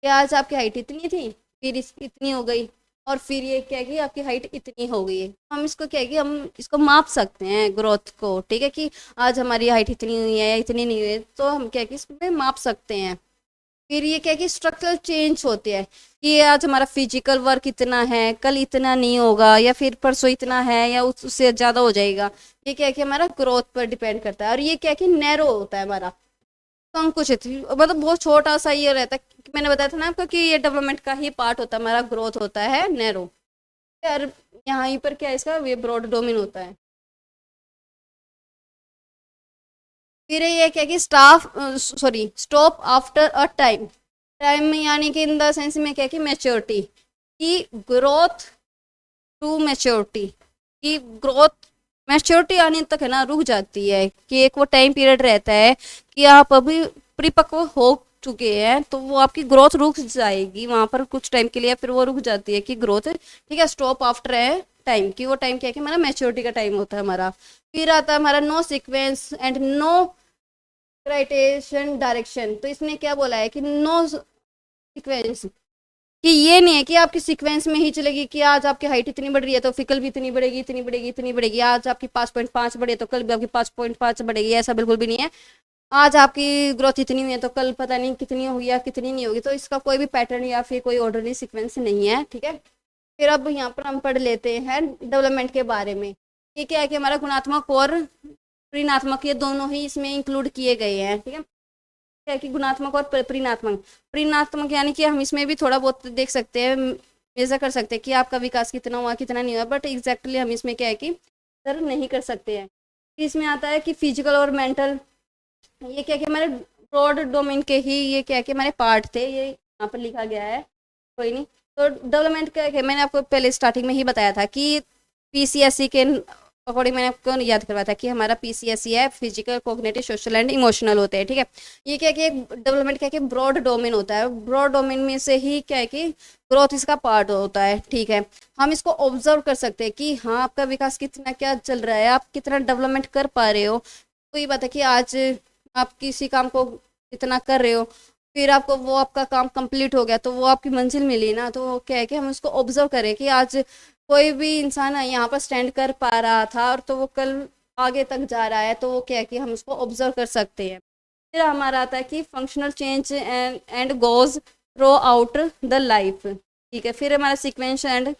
कि आज आपकी हाइट इतनी थी, फिर इसकी इतनी हो गई, और फिर ये क्या है कि आपकी हाइट इतनी हो गई है। हम इसको क्या है कि हम इसको माप सकते हैं ग्रोथ को, ठीक है, कि आज हमारी हाइट इतनी हुई है या इतनी नहीं हुई है, तो हम क्या है कि इसमें माप सकते हैं। फिर ये क्या है कि स्ट्रक्चरल चेंज होते हैं कि आज हमारा फिजिकल वर्क इतना है, कल इतना नहीं होगा, या फिर परसों इतना है या उससे ज़्यादा हो जाएगा। ये क्या है कि हमारा ग्रोथ पर डिपेंड करता है। और ये क्या है कि नैरो होता है हमारा, संकुचित, मतलब बहुत छोटा सा ये रहता है। मैंने बताया था ना आपको कि ये डेवलपमेंट का ही पार्ट होता है, हमारा ग्रोथ होता है नैरो। यार यहाँ पर क्या है इसका, ये ब्रॉड डोमेन होता है। फिर ये क्या कि stop after a time, time यानी कि इन द सेंस में क्या कि मैच्योरिटी, की ग्रोथ टू मैच्योरिटी, की ग्रोथ मैच्योरिटी आने तक है ना रुक जाती है, कि एक वो टाइम पीरियड रहता है कि आप अभी परिपक्व हो चुके हैं, तो वो आपकी ग्रोथ रुक जाएगी वहां पर कुछ टाइम के लिए, फिर वो रुक जाती है कि ग्रोथ, ठीक है। स्टॉप आफ्टर है टाइम, की वो टाइम क्या है कि हमारा मैच्योरिटी का टाइम होता है हमारा। फिर आता है हमारा no sequence and no creation direction. तो इसने क्या बोला है कि नो सीक्वेंस, कि ये नहीं है कि आपकी सीक्वेंस में ही चलेगी कि आज आपकी हाइट इतनी बढ़ रही है तो फिर कल भी इतनी बढ़ेगी, इतनी बढ़ेगी, इतनी बढ़ेगी। आज आपकी 5.5 बढ़े तो कल भी आपकी 5.5 बढ़ेगी, ऐसा बिल्कुल भी नहीं है। आज आपकी ग्रोथ इतनी हुई है तो कल पता नहीं कितनी होगी या कितनी नहीं होगी, तो इसका कोई भी पैटर्न या फिर कोई ऑर्डरली सीक्वेंस नहीं है, ठीक है। फिर अब यहाँ पर हम पढ़ लेते हैं डेवलपमेंट के बारे में। ये क्या है कि हमारा गुणात्मक और ऋणात्मक ये दोनों ही इसमें इंक्लूड किए गए हैं, ठीक है। क्या है कि गुणात्मक और परिणात्मक, परिणात्मक यानी कि हम इसमें भी थोड़ा बहुत देख सकते हैं, मेजर कर सकते हैं कि आपका विकास कितना हुआ कितना नहीं हुआ, बट एग्जैक्टली हम इसमें क्या है कि सर नहीं कर सकते हैं। इसमें आता है कि फिजिकल और मेंटल, ये क्या कि हमारे ब्रॉड डोमेन के ही ये क्या कि हमारे पार्ट थे, ये यहाँ पर लिखा गया है, कोई नहीं। तो डेवलपमेंट क्या है, मैंने आपको पहले स्टार्टिंग में ही बताया था कि PCSE के अकॉर्डिंग मैंने आपको याद करवाया था कि हमारा PCSE है physical, cognitive, social and emotional होते हैं, ठीक है। ये क्या कि डेवलपमेंट क्या कि ब्रॉड डोमेन होता है, ब्रॉड डोमेन में से ही क्या है कि ग्रोथ इसका पार्ट होता है, ठीक है। हम इसको ऑब्जर्व कर सकते हैं कि हाँ आपका विकास कितना क्या चल रहा है, आप कितना डेवलपमेंट कर पा रहे हो। तो ये बात है कि आज आप किसी काम को इतना कर रहे हो, फिर आपको वो आपका काम कंप्लीट हो गया तो वो आपकी मंजिल मिली ना, तो वो क्या है कि हम उसको ऑब्जर्व करें कि आज कोई भी इंसान यहाँ पर स्टैंड कर पा रहा था और तो वो कल आगे तक जा रहा है, तो वो क्या है कि हम उसको ऑब्जर्व कर सकते हैं। फिर हमारा आता है कि functional change and goes through out the life. ठीक है, फिर हमारा सीक्वेंस एंड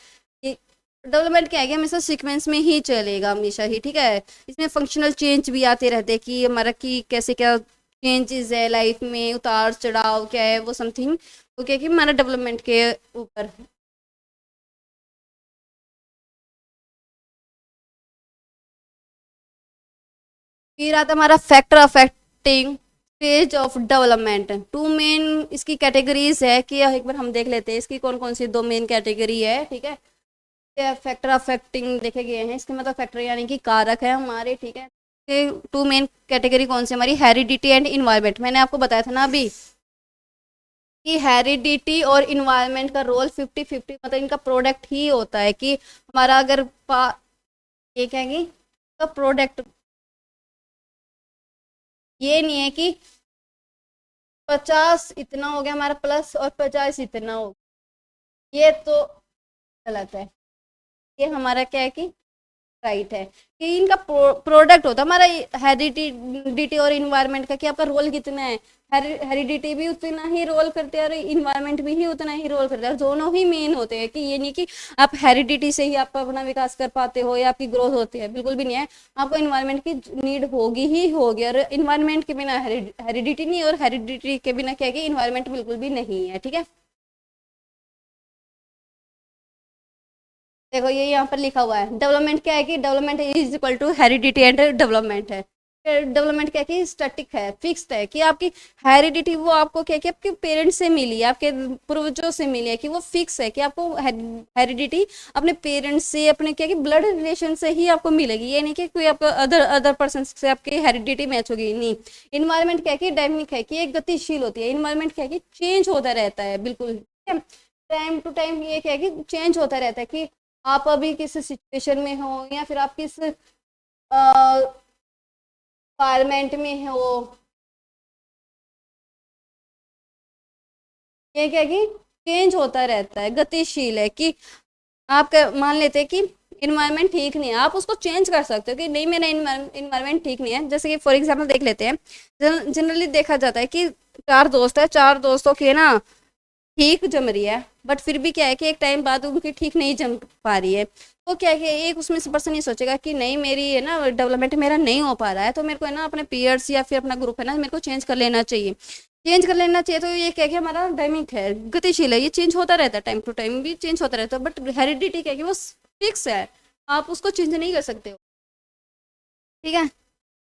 डेवलपमेंट क्या है कि हमेशा सीक्वेंस में ही चलेगा हमेशा ही। ठीक है, इसमें फंक्शनल चेंज भी आते रहते हैं कि हमारा कि कैसे क्या चेंजेस है लाइफ में, उतार चढ़ाव क्या है वो समथिंग, वो क्या है कि हमारा डेवलपमेंट के ऊपर। फिर आता है हमारा factor affecting stage of development. Two main इसकी कैटेगरीज है कि एक बार हम देख लेते हैं इसकी कौन कौन सी दो मेन कैटेगरी है। ठीक है, फैक्टर अफेक्टिंग देखे गए हैं, इसके मतलब फैक्टर यानी कि कारक है हमारे। ठीक है, टू मेन कैटेगरी कौन सी हमारी, हेरिडिटी एंड इन्वायरमेंट। मैंने आपको बताया था ना अभी कि हेरिडिटी और इन्वायरमेंट का रोल 50-50, मतलब इनका प्रोडक्ट ही होता है कि हमारा अगर ये कहेंगे तो प्रोडक्ट ये नहीं है कि 50 इतना हो गया हमारा प्लस और 50 इतना हो गया, ये तो गलत है। ये हमारा क्या है कि राइट है कि इनका प्रोडक्ट होता है हमारा। हेरिडिटी और इन्वायरमेंट का कि आपका रोल कितना है, हेरिडिटी भी उतना ही रोल करते हैं और इन्वायरमेंट भी ही उतना ही रोल करते हैं, दोनों ही मेन होते हैं। कि ये नहीं कि आप हेरिडिटी से ही आप अपना विकास कर पाते हो या आपकी ग्रोथ होती है, बिल्कुल भी नहीं है। आपको इन्वायरमेंट की नीड होगी ही होगी, और इन्वायरमेंट के बिना हेरिडिटी नहीं, और हेरिडिटी के बिना क्या है कि इन्वायरमेंट बिल्कुल भी नहीं है। ठीक है, देखो ये यहाँ पर लिखा हुआ है डेवलपमेंट क्या है कि development is equal to heredity and development है। डेवलपमेंट क्या है कि स्टैटिक है, फिक्स्ड है कि आपकी हेरिडिटी वो आपको क्या है कि आपके पेरेंट्स से मिली है, आपके पूर्वजों से मिली है, कि वो फिक्स है कि आपको हेरिडिटी अपने पेरेंट्स से, अपने क्या कि ब्लड रिलेशन से ही आपको मिलेगी। ये नहीं कि कोई आपको अदर अदर पर्सन से आपकी हेरिडिटी मैच होगी, नहीं। इन्वायरमेंट क्या है कि डायनेमिक है, कि एक गतिशील होती है। इन्वायरमेंट क्या है कि चेंज होता रहता है, बिल्कुल टाइम टू टाइम। ये क्या है कि चेंज होता रहता है कि आप अभी किस सिचुएशन में हो या फिर आप किस एनवायरमेंट में हो, ये क्या है कि चेंज होता रहता है, गतिशील है। कि आप मान लेते हैं कि इन्वायरमेंट ठीक नहीं है, आप उसको चेंज कर सकते हो कि नहीं मेरा इन्वायरमेंट ठीक नहीं है। जैसे कि फॉर एग्जांपल देख लेते हैं, जनरली देखा जाता है कि चार दोस्त है, चार दोस्तों के ना ठीक जम रही है, बट फिर भी क्या है कि एक टाइम बाद उनकी ठीक नहीं जम पा रही है। तो क्या है कि एक उसमें से पर्सन ये सोचेगा कि नहीं मेरी है ना डेवलपमेंट मेरा नहीं हो पा रहा है, तो मेरे को है ना अपने पीयर्स या फिर अपना ग्रुप है ना मेरे को चेंज कर लेना चाहिए। चेंज कर लेना चाहिए, तो ये क्या है कि हमारा डायमिक है, गतिशील है, ये चेंज होता रहता है, टाइम टू टाइम भी चेंज होता रहता है। बट हेरिडिटी क्या है कि वो फिक्स है, आप उसको चेंज नहीं कर सकते हो। ठीक है,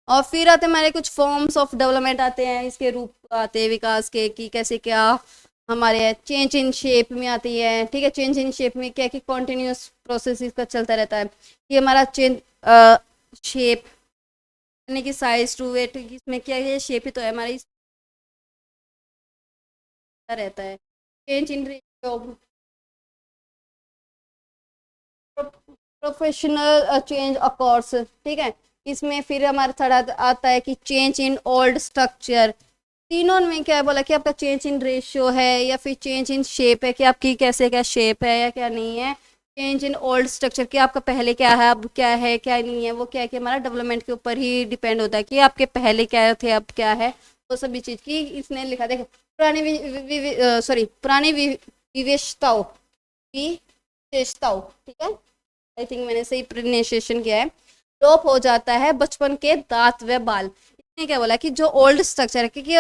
और फिर आते हमारे कुछ फॉर्म्स ऑफ डेवलपमेंट आते हैं, इसके रूप आते हैं विकास के, कि कैसे क्या हमारे चेंज इन शेप में आती है। ठीक है, चेंज इन शेप में क्या कि कॉन्टिन्यूस प्रोसेस इसका चलता रहता है। ये हमारा चेंज शेप यानी कि साइज टू वेट, इसमें क्या है शेप ही तो है हमारी, रहता है। Change in ratio, professional change accords. ठीक है, इसमें फिर हमारा थोड़ा आता है कि चेंज इन ओल्ड स्ट्रक्चर। तीनों में क्या है बोला कि आपका चेंज इन रेशियो है या फिर चेंज इन शेप है, कि आपकी कैसे क्या शेप है या क्या नहीं है। चेंज इन ओल्ड स्ट्रक्चर कि आपका पहले क्या है क्या नहीं है, वो क्या है कि हमारा डेवलपमेंट के ऊपर ही डिपेंड होता है कि आपके पहले क्या थे अब क्या है, वो सभी चीज़ की इसने लिखा। देखो पुरानी सॉरी पुरानी विशेषताओं की विशेषताओं। ठीक है, आई थिंक मैंने सही प्रोनाउंसिएशन किया है। लोप हो जाता है बचपन के दांत व बाल। इसने क्या बोला कि जो ओल्ड स्ट्रक्चर है, क्योंकि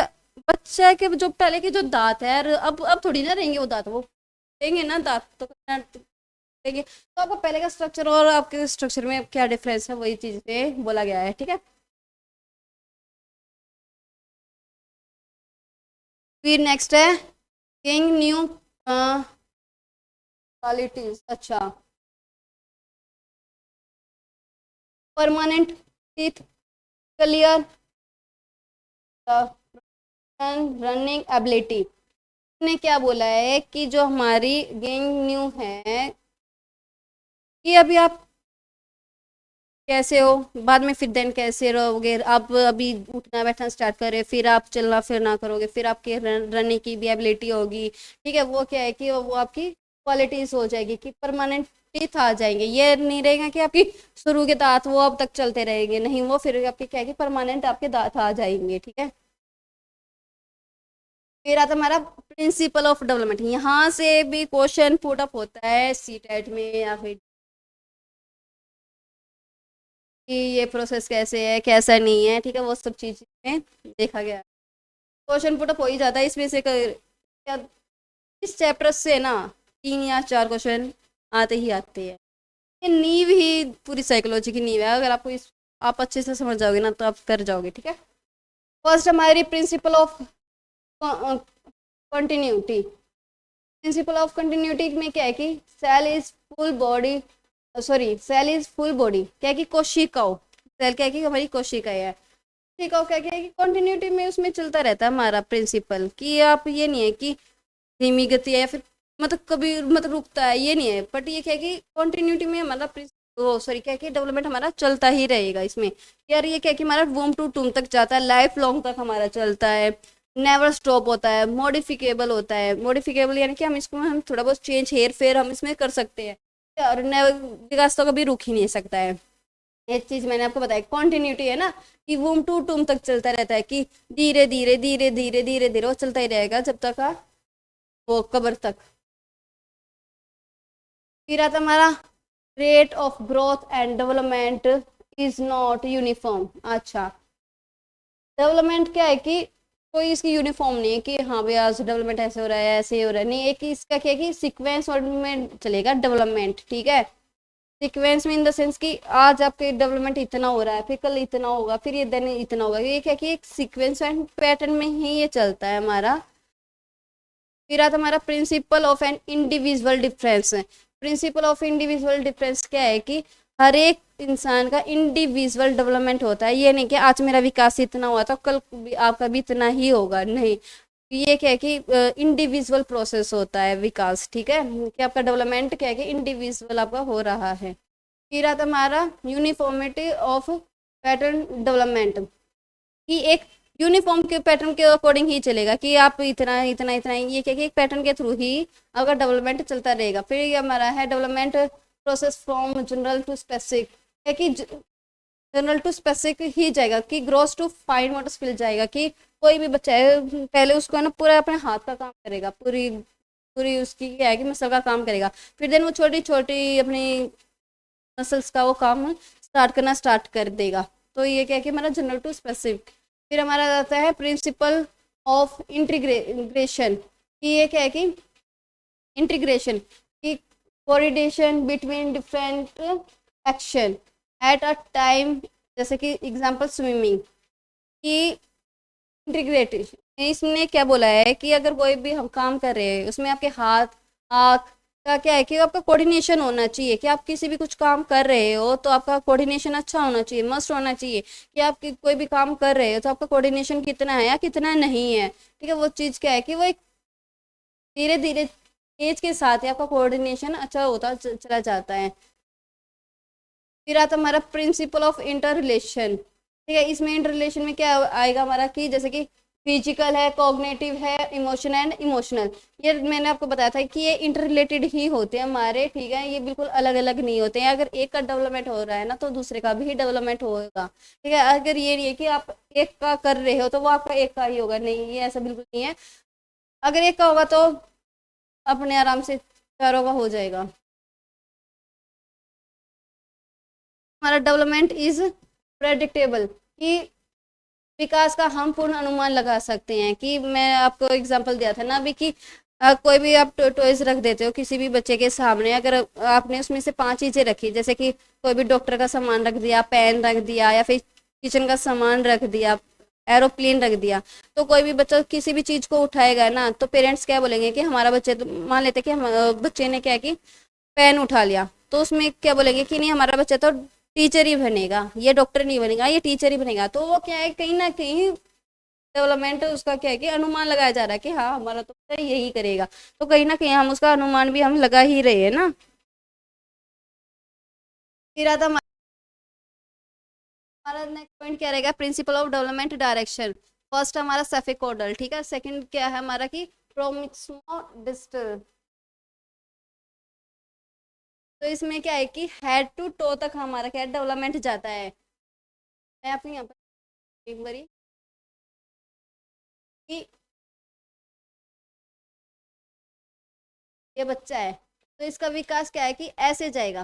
बच्चा के जो पहले के जो दांत है, अब थोड़ी ना रहेंगे वो दांत, वो रहेंगे ना दांत तो रहेंगे। तो आपको पहले का स्ट्रक्चर और आपके स्ट्रक्चर में क्या डिफरेंस है, वही चीज पे बोला गया है। ठीक है, फिर नेक्स्ट है किंग न्यू क्वालिटीज। अच्छा, permanent teeth, clear running ability. ने क्या बोला है कि जो हमारी गेंग न्यू है, कि अभी आप कैसे हो, बाद में फिर देन कैसे रहोगे। आप अभी उठना बैठना स्टार्ट करें, फिर आप चलना फिरना करोगे, फिर आपके रनने की भी एबिलिटी होगी, ठीक है। वो क्या है कि वो आपकी क्वालिटीज हो जाएगी कि परमानेंट टीथ आ जाएंगे। ये नहीं रहेगा कि आपकी शुरू के दांत वो अब तक चलते रहेंगे, नहीं, वो फिर आपके क्या है कि परमानेंट आपके दांत आ जाएंगे, ठीक है। फिर आता हमारा प्रिंसिपल ऑफ डेवलपमेंट। यहाँ से भी क्वेश्चन पुट अप होता है सीटेट में या फिर कि ये प्रोसेस कैसे है कैसा नहीं है, ठीक है, वो सब चीज में देखा गया। क्वेश्चन पुट अप हो ही जाता है इसमें से क्या, इस चैप्टर से ना 3 या 4 क्वेश्चन आते ही आते हैं। ये नींव ही पूरी साइकोलॉजी की नींव है। अगर आपको इस आप अच्छे से समझ जाओगे ना तो आप कर जाओगे, ठीक है। फर्स्ट हमारी principle of continuity. Principle of continuity में क्या है कि cell is full body, sorry cell is full body, क्या है कि कोशिकाओं, सेल क्या है कि हमारी कोशिकाएं है, कोशिकाओं क्या है कि कंटिन्यूटी में उसमें चलता रहता है हमारा प्रिंसिपल, कि आप ये नहीं है कि धीमी गति है या फिर मतलब कभी मतलब रुकता है, ये नहीं है, बट ये क्या है कि कंटिन्यूटी में हमारा वो सॉरी क्या है कि डेवलपमेंट हमारा चलता ही रहेगा इसमें। यार ये क्या है कि हमारा वूम टू टूम तक जाता है, लाइफ लॉन्ग तक हमारा चलता है, नेवर स्टॉप होता है, मॉडिफिकेबल होता है। मॉडिफिकेबल यानी कि हम थोड़ा बहुत चेंज हेर फेर हम इसमें कर सकते हैं, और विकास तो कभी रुक ही नहीं सकता है। एक चीज मैंने आपको बताया कॉन्टिन्यूटी है ना, कि वूम टू टूम तक चलता रहता है, कि धीरे धीरे धीरे धीरे धीरे धीरे वो चलता ही रहेगा जब तक वो कब्र तक। फिर आता हमारा rate of growth and development is not uniform. अच्छा, डेवलपमेंट क्या है कि कोई इसकी यूनिफॉर्म नहीं है कि हाँ भाई आज डेवलपमेंट ऐसे हो रहा है ऐसे हो रहा है, नहीं, एक इसका क्या है कि सीक्वेंस में चलेगा डेवलपमेंट, ठीक है। सीक्वेंस में इन द सेंस कि आज आपके डेवलपमेंट इतना हो रहा है, फिर कल इतना होगा, फिर ये दिन इतना होगा, ये क्या है कि एक सीक्वेंस एंड पैटर्न में ही ये चलता है हमारा। फिर आता हमारा principle of an individual difference. Principle of individual difference क्या है कि हर एक इंसान का इंडिविजुअल डेवलपमेंट होता है। ये नहीं कि आज मेरा विकास इतना हुआ तो कल आपका भी इतना ही होगा, नहीं, ये क्या है कि इंडिविजुअल प्रोसेस होता है विकास, ठीक है, कि आपका डेवलपमेंट क्या है कि इंडिविजुअल आपका हो रहा है। फिर आता हमारा यूनिफॉर्मिटी ऑफ पैटर्न डेवलपमेंट, कि एक यूनिफॉर्म के पैटर्न के अकॉर्डिंग ही चलेगा, कि आप इतना इतना इतना, ये क्या कि एक पैटर्न के थ्रू ही अगर डेवलपमेंट चलता रहेगा। फिर ये हमारा है development process from general to specific, है कि जनरल टू स्पेसिफिक ही जाएगा, कि ग्रोस टू फाइन मोटर्स फिल जाएगा, कि कोई भी बच्चा है पहले उसको है ना पूरा अपने हाथ का काम करेगा, पूरी पूरी उसकी क्या है कि मसल का काम करेगा, फिर देन वो छोटी छोटी अपनी मसल्स का वो काम स्टार्ट करना स्टार्ट कर देगा। तो ये क्या है कि हमारा जनरल टू स्पेसिफिक। फिर हमारा आता है प्रिंसिपल ऑफ इंटीग्रेशन, कि ये क्या है कि इंटीग्रेशन की coordination between different action at a time, जैसे कि एग्जांपल स्विमिंग की इंटीग्रेटेशन। इसने क्या बोला है कि अगर कोई भी हम काम कर रहे हैं उसमें आपके हाथ आँख का क्या है कि आपका कोऑर्डिनेशन होना चाहिए, कि आप किसी भी कुछ काम कर रहे हो तो आपका कोऑर्डिनेशन अच्छा होना चाहिए, मस्ट होना चाहिए, कि आप कोई भी काम कर रहे हो तो आपका कोऑर्डिनेशन कितना है या कितना नहीं है, ठीक है। वो चीज़ क्या है कि वो एक धीरे धीरे एज के साथ ही आपका कोऑर्डिनेशन अच्छा होता चला जाता है। फिर आता हमारा प्रिंसिपल ऑफ इंटर रिलेशन, ठीक है। इसमें इंटर रिलेशन में क्या आएगा हमारा, कि जैसे कि फिजिकल है, कॉग्निटिव है, इमोशन एंड इमोशनल। ये मैंने आपको बताया था कि ये इंटर रिलेटेड ही होते हैं हमारे, ठीक है, ये बिल्कुल अलग अलग नहीं होते हैं। अगर एक का डेवलपमेंट हो रहा है ना तो दूसरे का भी डेवलपमेंट होगा, ठीक है। अगर ये नहीं है कि आप एक का कर रहे हो तो वो आपका एक का ही होगा, नहीं, ये ऐसा बिल्कुल नहीं है। अगर एक का होगा तो अपने आराम से चारों का हो जाएगा। हमारा डेवलपमेंट इज प्रेडिक्टेबल, कि विकास का हम पूर्ण अनुमान लगा सकते हैं। कि मैं आपको एग्जांपल दिया था ना अभी कि कोई भी आप टॉयज रख देते हो किसी भी बच्चे के सामने, अगर आपने उसमें से 5 चीजें रखी, जैसे कि कोई भी डॉक्टर का सामान रख दिया, पेन रख दिया, या फिर किचन का सामान रख दिया, एरोप्लेन रख दिया, तो कोई भी बच्चा किसी भी चीज को उठाएगा ना तो पेरेंट्स क्या बोलेंगे कि हमारा बच्चे, तो मान लेते कि हम बच्चे ने क्या कि पेन उठा लिया, तो उसमें क्या बोलेंगे कि नहीं हमारा बच्चा तो टीचर ही बनेगा, ये डॉक्टर नहीं बनेगा, ये टीचर ही बनेगा। तो वो क्या है कहीं ना कहीं डेवलपमेंट उसका क्या है कि अनुमान लगाया जा रहा है कि हाँ हमारा तो बच्चा यही करेगा, तो कहीं ना कहीं हम उसका अनुमान भी हम लगा ही रहे हैं ना। फिर आता हमारा नेक्स्ट पॉइंट क्या रहेगा, principle of development direction. First हमारा सेफिकोडल, ठीक है। सेकंड क्या है हमारा कि प्रोमिक्सोडिस्टल। तो इसमें क्या है कि हेड टू टो तक हमारा क्या डेवलपमेंट जाता है। मैं आपको यहाँ पर एक बारी कि ये बच्चा है तो इसका विकास क्या है कि ऐसे जाएगा,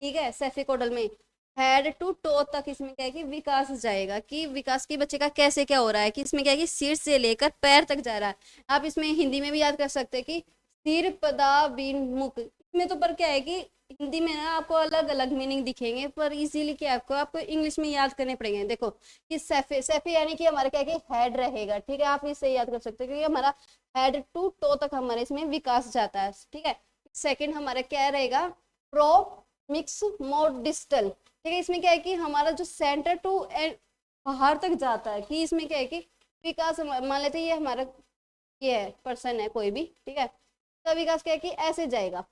ठीक है। सेफिकोडल में हेड टू टो तक इसमें क्या है कि विकास जाएगा, कि विकास की बच्चे का कैसे क्या हो रहा है, कि इसमें क्या है कि सिर से लेकर पैर तक जा रहा है। आप इसमें हिंदी में भी याद कर सकते हैं कि सिर पदा बीन मुख। इसमें तो पर क्या है कि हिंदी में ना आपको अलग अलग मीनिंग दिखेंगे, पर इजीली क्या आपको आपको इंग्लिश में याद करने पड़ेंगे। देखो कि सेफे सेफे यानी कि हमारा क्या है कि हेड रहेगा, ठीक है। आप इसे याद कर सकते हो क्योंकि हमारा हेड टू टो तक हमारे इसमें विकास जाता है, ठीक है। सेकंड हमारा क्या रहेगा, प्रो मिक्स मोड डिस्टल, ठीक है। इसमें क्या है कि हमारा जो सेंटर टू एंड बाहर तक जाता है, कि इसमें क्या है कि विकास मान लेते हैं ये हमारा ये है पर्सन है कोई भी, ठीक है। तो विकास क्या है कि ऐसे जाएगा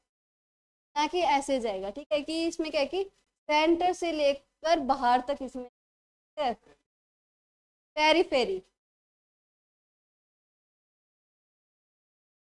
ना कि ऐसे जाएगा, ठीक है। कि इसमें क्या है कि सेंटर से लेकर बाहर तक इसमें पेरीफेरी।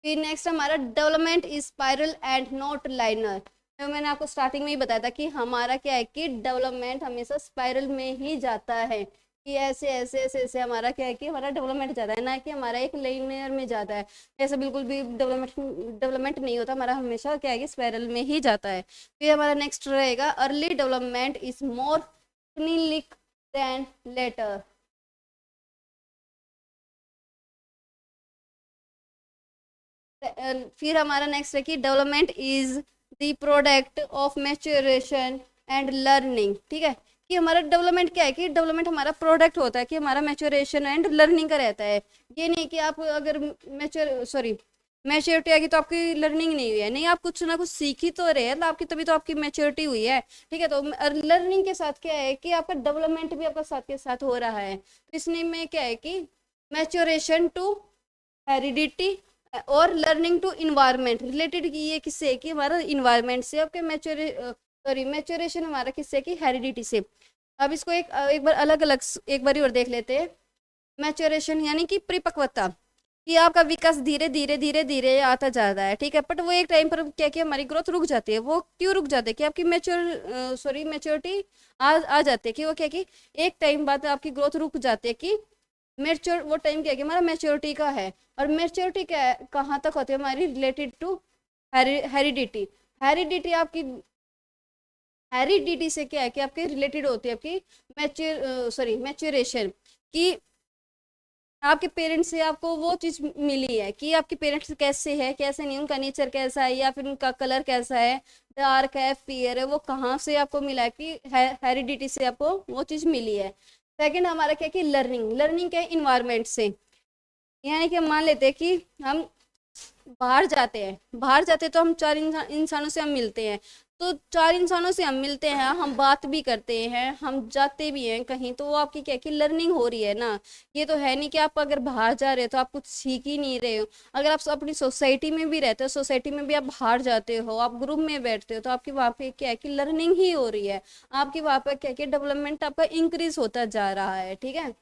फिर नेक्स्ट हमारा development is spiral and not liner. तो मैंने आपको स्टार्टिंग में ही बताया था कि हमारा क्या है कि डेवलपमेंट हमेशा स्पाइरल में ही जाता है, कि ऐसे ऐसे ऐसे ऐसे हमारा क्या है कि हमारा डेवलपमेंट जाता है, ना कि हमारा एक लाइनर में जाता है। ऐसा बिल्कुल भी डेवलपमेंट नहीं होता, हमारा हमेशा क्या है कि स्पाइरल में ही जाता है। फिर हमारा नेक्स्ट रहेगा early development is more clinic than later. फिर हमारा नेक्स्ट है कि development is the product of maturation and learning, ठीक है। कि हमारा डेवलपमेंट क्या है कि डेवलपमेंट हमारा प्रोडक्ट होता है कि हमारा मैच्योरेशन एंड लर्निंग का रहता है। ये नहीं कि आप अगर मैच्योरिटी आ गई तो आपकी लर्निंग नहीं हुई है, नहीं, आप कुछ ना कुछ सीख ही तो रहे हैं, तो आपकी तभी तो आपकी मैच्योरिटी हुई है, ठीक है। तो लर्निंग के साथ क्या है कि आपका डेवलपमेंट भी आपका साथ के साथ हो रहा है। तो इसमें में क्या है कि मैच्योरेशन टू हेरिडिटी और लर्निंग टू इन्वायरमेंट रिलेटेड, की ये किससे कि हमारा इन्वायरमेंट से, आपके मैच्योरेशन हमारा किससे कि हेरिडिटी से। अब इसको एक बार अलग अलग एक बार और देख लेते हैं। मैच्योरेशन यानी कि परिपक्वता, कि आपका विकास धीरे धीरे धीरे धीरे आता जाता है, ठीक है। बट वो एक टाइम पर क्या कि हमारी ग्रोथ रुक जाती है। वो क्यों रुक जाती है कि आपकी मैच्योरिटी आ जाती है, कि वो क्या कि एक टाइम बाद आपकी ग्रोथ रुक जाती है, कि मेच्योर वो टाइम क्या है कि हमारा मेच्योरिटी का है। और मेच्योरिटी क्या है कहाँ तक होती है हमारी, रिलेटेड टू हेरिडिटी। हेरिडिटी आपकी हेरिडिटी से क्या है कि आपके रिलेटेड होती है आपकी मैच्योरेशन, कि आपके पेरेंट्स से आपको वो चीज मिली है कि आपके पेरेंट्स कैसे है कैसे नहीं, उनका नेचर कैसा है, या फिर उनका कलर कैसा है, डार्क है फेयर है, वो कहाँ से आपको मिला है, कि हेरिडिटी से आपको वो चीज मिली है। सेकंड हमारा क्या कि लर्निंग, लर्निंग क्या है इन्वायरमेंट से। यानी कि हम मान लेते हैं कि हम बाहर जाते हैं, बाहर जाते हैं तो हम चार इंसानों से हम मिलते हैं। तो चार इंसानों से हम मिलते हैं, हम बात भी करते हैं, हम जाते भी हैं कहीं, तो वो आपकी क्या कि लर्निंग हो रही है ना। ये तो है नहीं कि आप अगर बाहर जा रहे हो तो आप कुछ सीख ही नहीं रहे हो। अगर आप अपनी सोसाइटी में भी रहते हो, सोसाइटी में भी आप बाहर जाते हो, आप ग्रुप में बैठते हो, तो आपकी वहाँ पे क्या है कि लर्निंग ही हो रही है। आपकी वहाँ पे क्या कि डेवलपमेंट आपका इंक्रीज होता जा रहा है, ठीक है।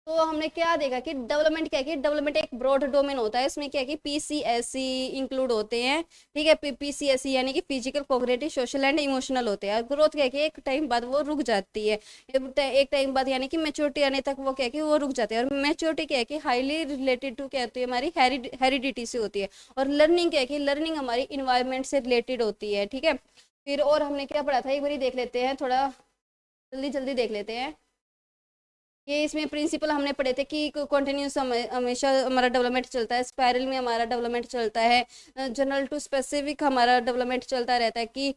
तो हमने क्या देखा कि डेवलपमेंट क्या है कि डेवलपमेंट एक ब्रॉड डोमेन होता है। इसमें क्या है कि पीसीएसई इंक्लूड होते हैं, ठीक है। पीसीएसई यानी कि physical cooperative social and emotional होते हैं। ग्रोथ क्या है कि एक टाइम बाद वो रुक जाती है, एक टाइम बाद यानी कि मेच्योरिटी आने तक वो क्या है कि वो रुक जाती है। और मेच्योरिटी क्या है कि हाईली रिलेटेड टू क्या होती है हमारी हेरिडिटी से होती है। और लर्निंग क्या है कि लर्निंग हमारी इन्वायरमेंट से रिलेटेड होती है, ठीक है। फिर और हमने क्या पढ़ा था एक बार देख लेते हैं, थोड़ा जल्दी जल्दी देख लेते हैं। ये इसमें प्रिंसिपल हमने पढ़े थे कि कंटिन्यूस हमेशा हमारा डेवलपमेंट चलता है, स्पाइरल में हमारा डेवलपमेंट चलता है, जनरल टू स्पेसिफिक हमारा डेवलपमेंट चलता रहता है, कि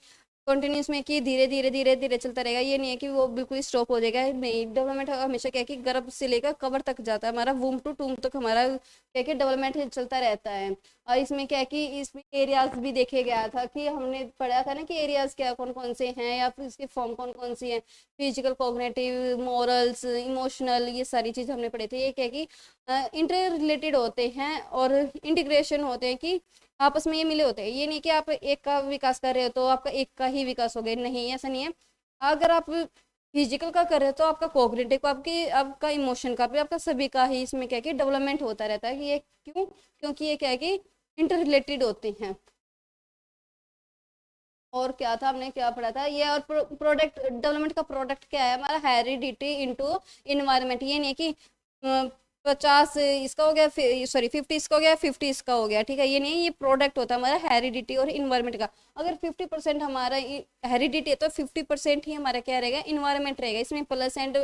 कंटिन्यूस में कि धीरे धीरे धीरे धीरे चलता रहेगा। ये नहीं है कि वो बिल्कुल स्टॉप हो जाएगा, नहीं। डेवलपमेंट हमेशा क्या है कि गर्भ से लेकर कवर तक जाता है, हमारा वूम टू टूम तक हमारा क्या है कि डेवलपमेंट चलता रहता है। और इसमें क्या है कि इसमें एरियाज भी देखे गया था कि हमने पढ़ा था ना कि एरियाज क्या कौन कौन से हैं या फिर इसके फॉर्म कौन कौन सी हैं, फिजिकल, कॉग्निटिव, मॉरल्स, इमोशनल, ये सारी चीज़ हमने पढ़े थे। ये क्या है कि इंटर रिलेटेड होते हैं और इंटीग्रेशन होते हैं कि आपस में ये मिले होते हैं। ये नहीं कि आप एक का विकास कर रहे हो तो आपका एक का ही विकास हो गया, नहीं ऐसा नहीं है। अगर आप फिजिकल का कर रहे हो तो आपका कोग्निटिव का, आपकी आपका इमोशन का भी, आपका सभी का ही इसमें क्या है कि डेवलपमेंट होता रहता है। कि ये क्यों? क्योंकि ये क्या है कि इंटर रिलेटेड होते हैं। और क्या था, हमने क्या पढ़ा था ये, और प्रोडक्ट डेवलपमेंट का प्रोडक्ट क्या है हमारा, हेरिडिटी इनटू इन्वायरमेंट। ये नहीं कि 50 इसका हो गया, सॉरी 50 इसका हो गया, 50 इसका हो गया, ठीक है। ये नहीं, ये प्रोडक्ट होता है हमारा हेरिडिटी और इन्वायरमेंट का। अगर 50% हमारा हेरिडिटी है तो 50% ही हमारा क्या रहेगा, इन्वायरमेंट रहेगा। इसमें प्लस एंड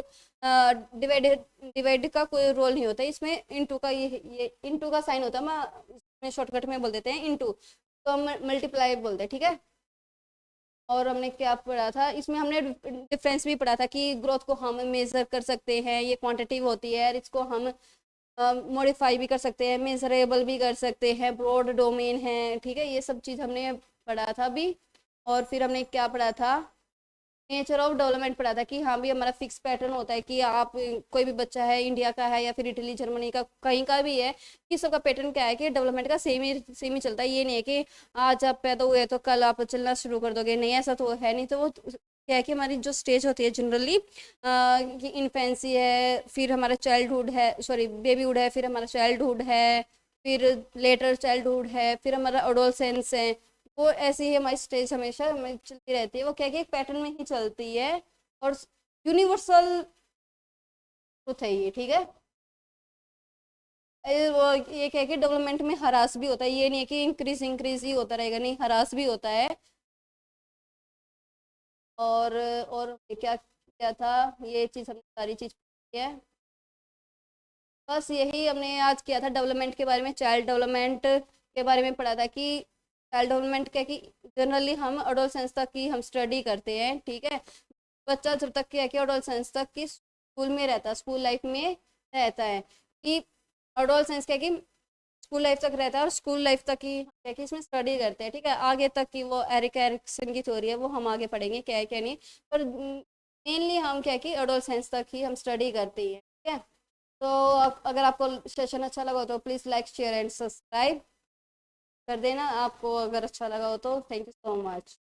डिवाइड डिवाइड का कोई रोल नहीं होता। इसमें इनटू का ये इनटू का साइन होता है, मैं शॉर्टकट में बोल देते हैं इनटू, तो हम मल्टीप्लाई बोलते हैं, ठीक है। और हमने क्या पढ़ा था इसमें, हमने डिफरेंस भी पढ़ा था कि ग्रोथ को हम मेजर कर सकते हैं, ये क्वांटिटिव होती है, और इसको हम मॉडिफाई भी कर सकते हैं, मेजरेबल भी कर सकते हैं, ब्रॉड डोमेन है, ठीक है। ये सब चीज़ हमने पढ़ा था अभी। और फिर हमने क्या पढ़ा था, नेचर ऑफ डेवलपमेंट पढ़ा था कि हाँ भी हमारा फिक्स पैटर्न होता है कि आप कोई भी बच्चा है, इंडिया का है या फिर इटली, जर्मनी का, कहीं का भी है, कि सबका पैटर्न क्या है कि डेवलपमेंट का सेम ही चलता है। ये नहीं है कि आज आप पैदा हुए तो कल आप चलना शुरू कर दोगे, नहीं ऐसा तो है नहीं। तो वो क्या है कि हमारी जो स्टेज होती है जनरली, कि इन्फेंसी है, फिर हमारा चाइल्डहुड है, सॉरी बेबीहुड है, फिर हमारा चाइल्डहुड है, फिर लेटर चाइल्डहुड है, फिर हमारा एडोलसेंस है। वो ऐसी ही हमारी स्टेज हमेशा हमें चलती रहती है, वो क्या कि एक पैटर्न में ही चलती है, और यूनिवर्सल ट्रुथ है ये, ठीक है। वो ये क्या है कि डेवलपमेंट में हरास भी होता है, ये नहीं है कि इंक्रीज इंक्रीज ही होता रहेगा, नहीं हरास भी होता है। और क्या क्या था, ये चीज़ हमने सारी चीज़ की है। बस यही हमने आज किया था डेवलपमेंट के बारे में, चाइल्ड डेवलपमेंट के बारे में पढ़ा था कि चाइल्ड डेवलपमेंट क्या कि जनरली हम एडोलसेंस तक की हम स्टडी करते हैं, ठीक है। बच्चा जब तक क्या कि एडोलसेंस तक की स्कूल में रहता है, स्कूल लाइफ में रहता है, कि एडोलसेंस क्या कि स्कूल लाइफ तक रहता है, और स्कूल लाइफ तक की क्या कि इसमें स्टडी करते हैं, ठीक है। आगे तक की वो एरिक एरिक्सन की थ्योरी है, वो हम आगे पढ़ेंगे क्या है क्या नहीं। पर मेनली हम क्या कि एडोलसेंस तक ही हम स्टडी करते हैं, ठीक है। तो अगर आपको सेशन अच्छा लगा तो please like share and subscribe कर देना, आपको अगर अच्छा लगा हो तो। Thank you so much.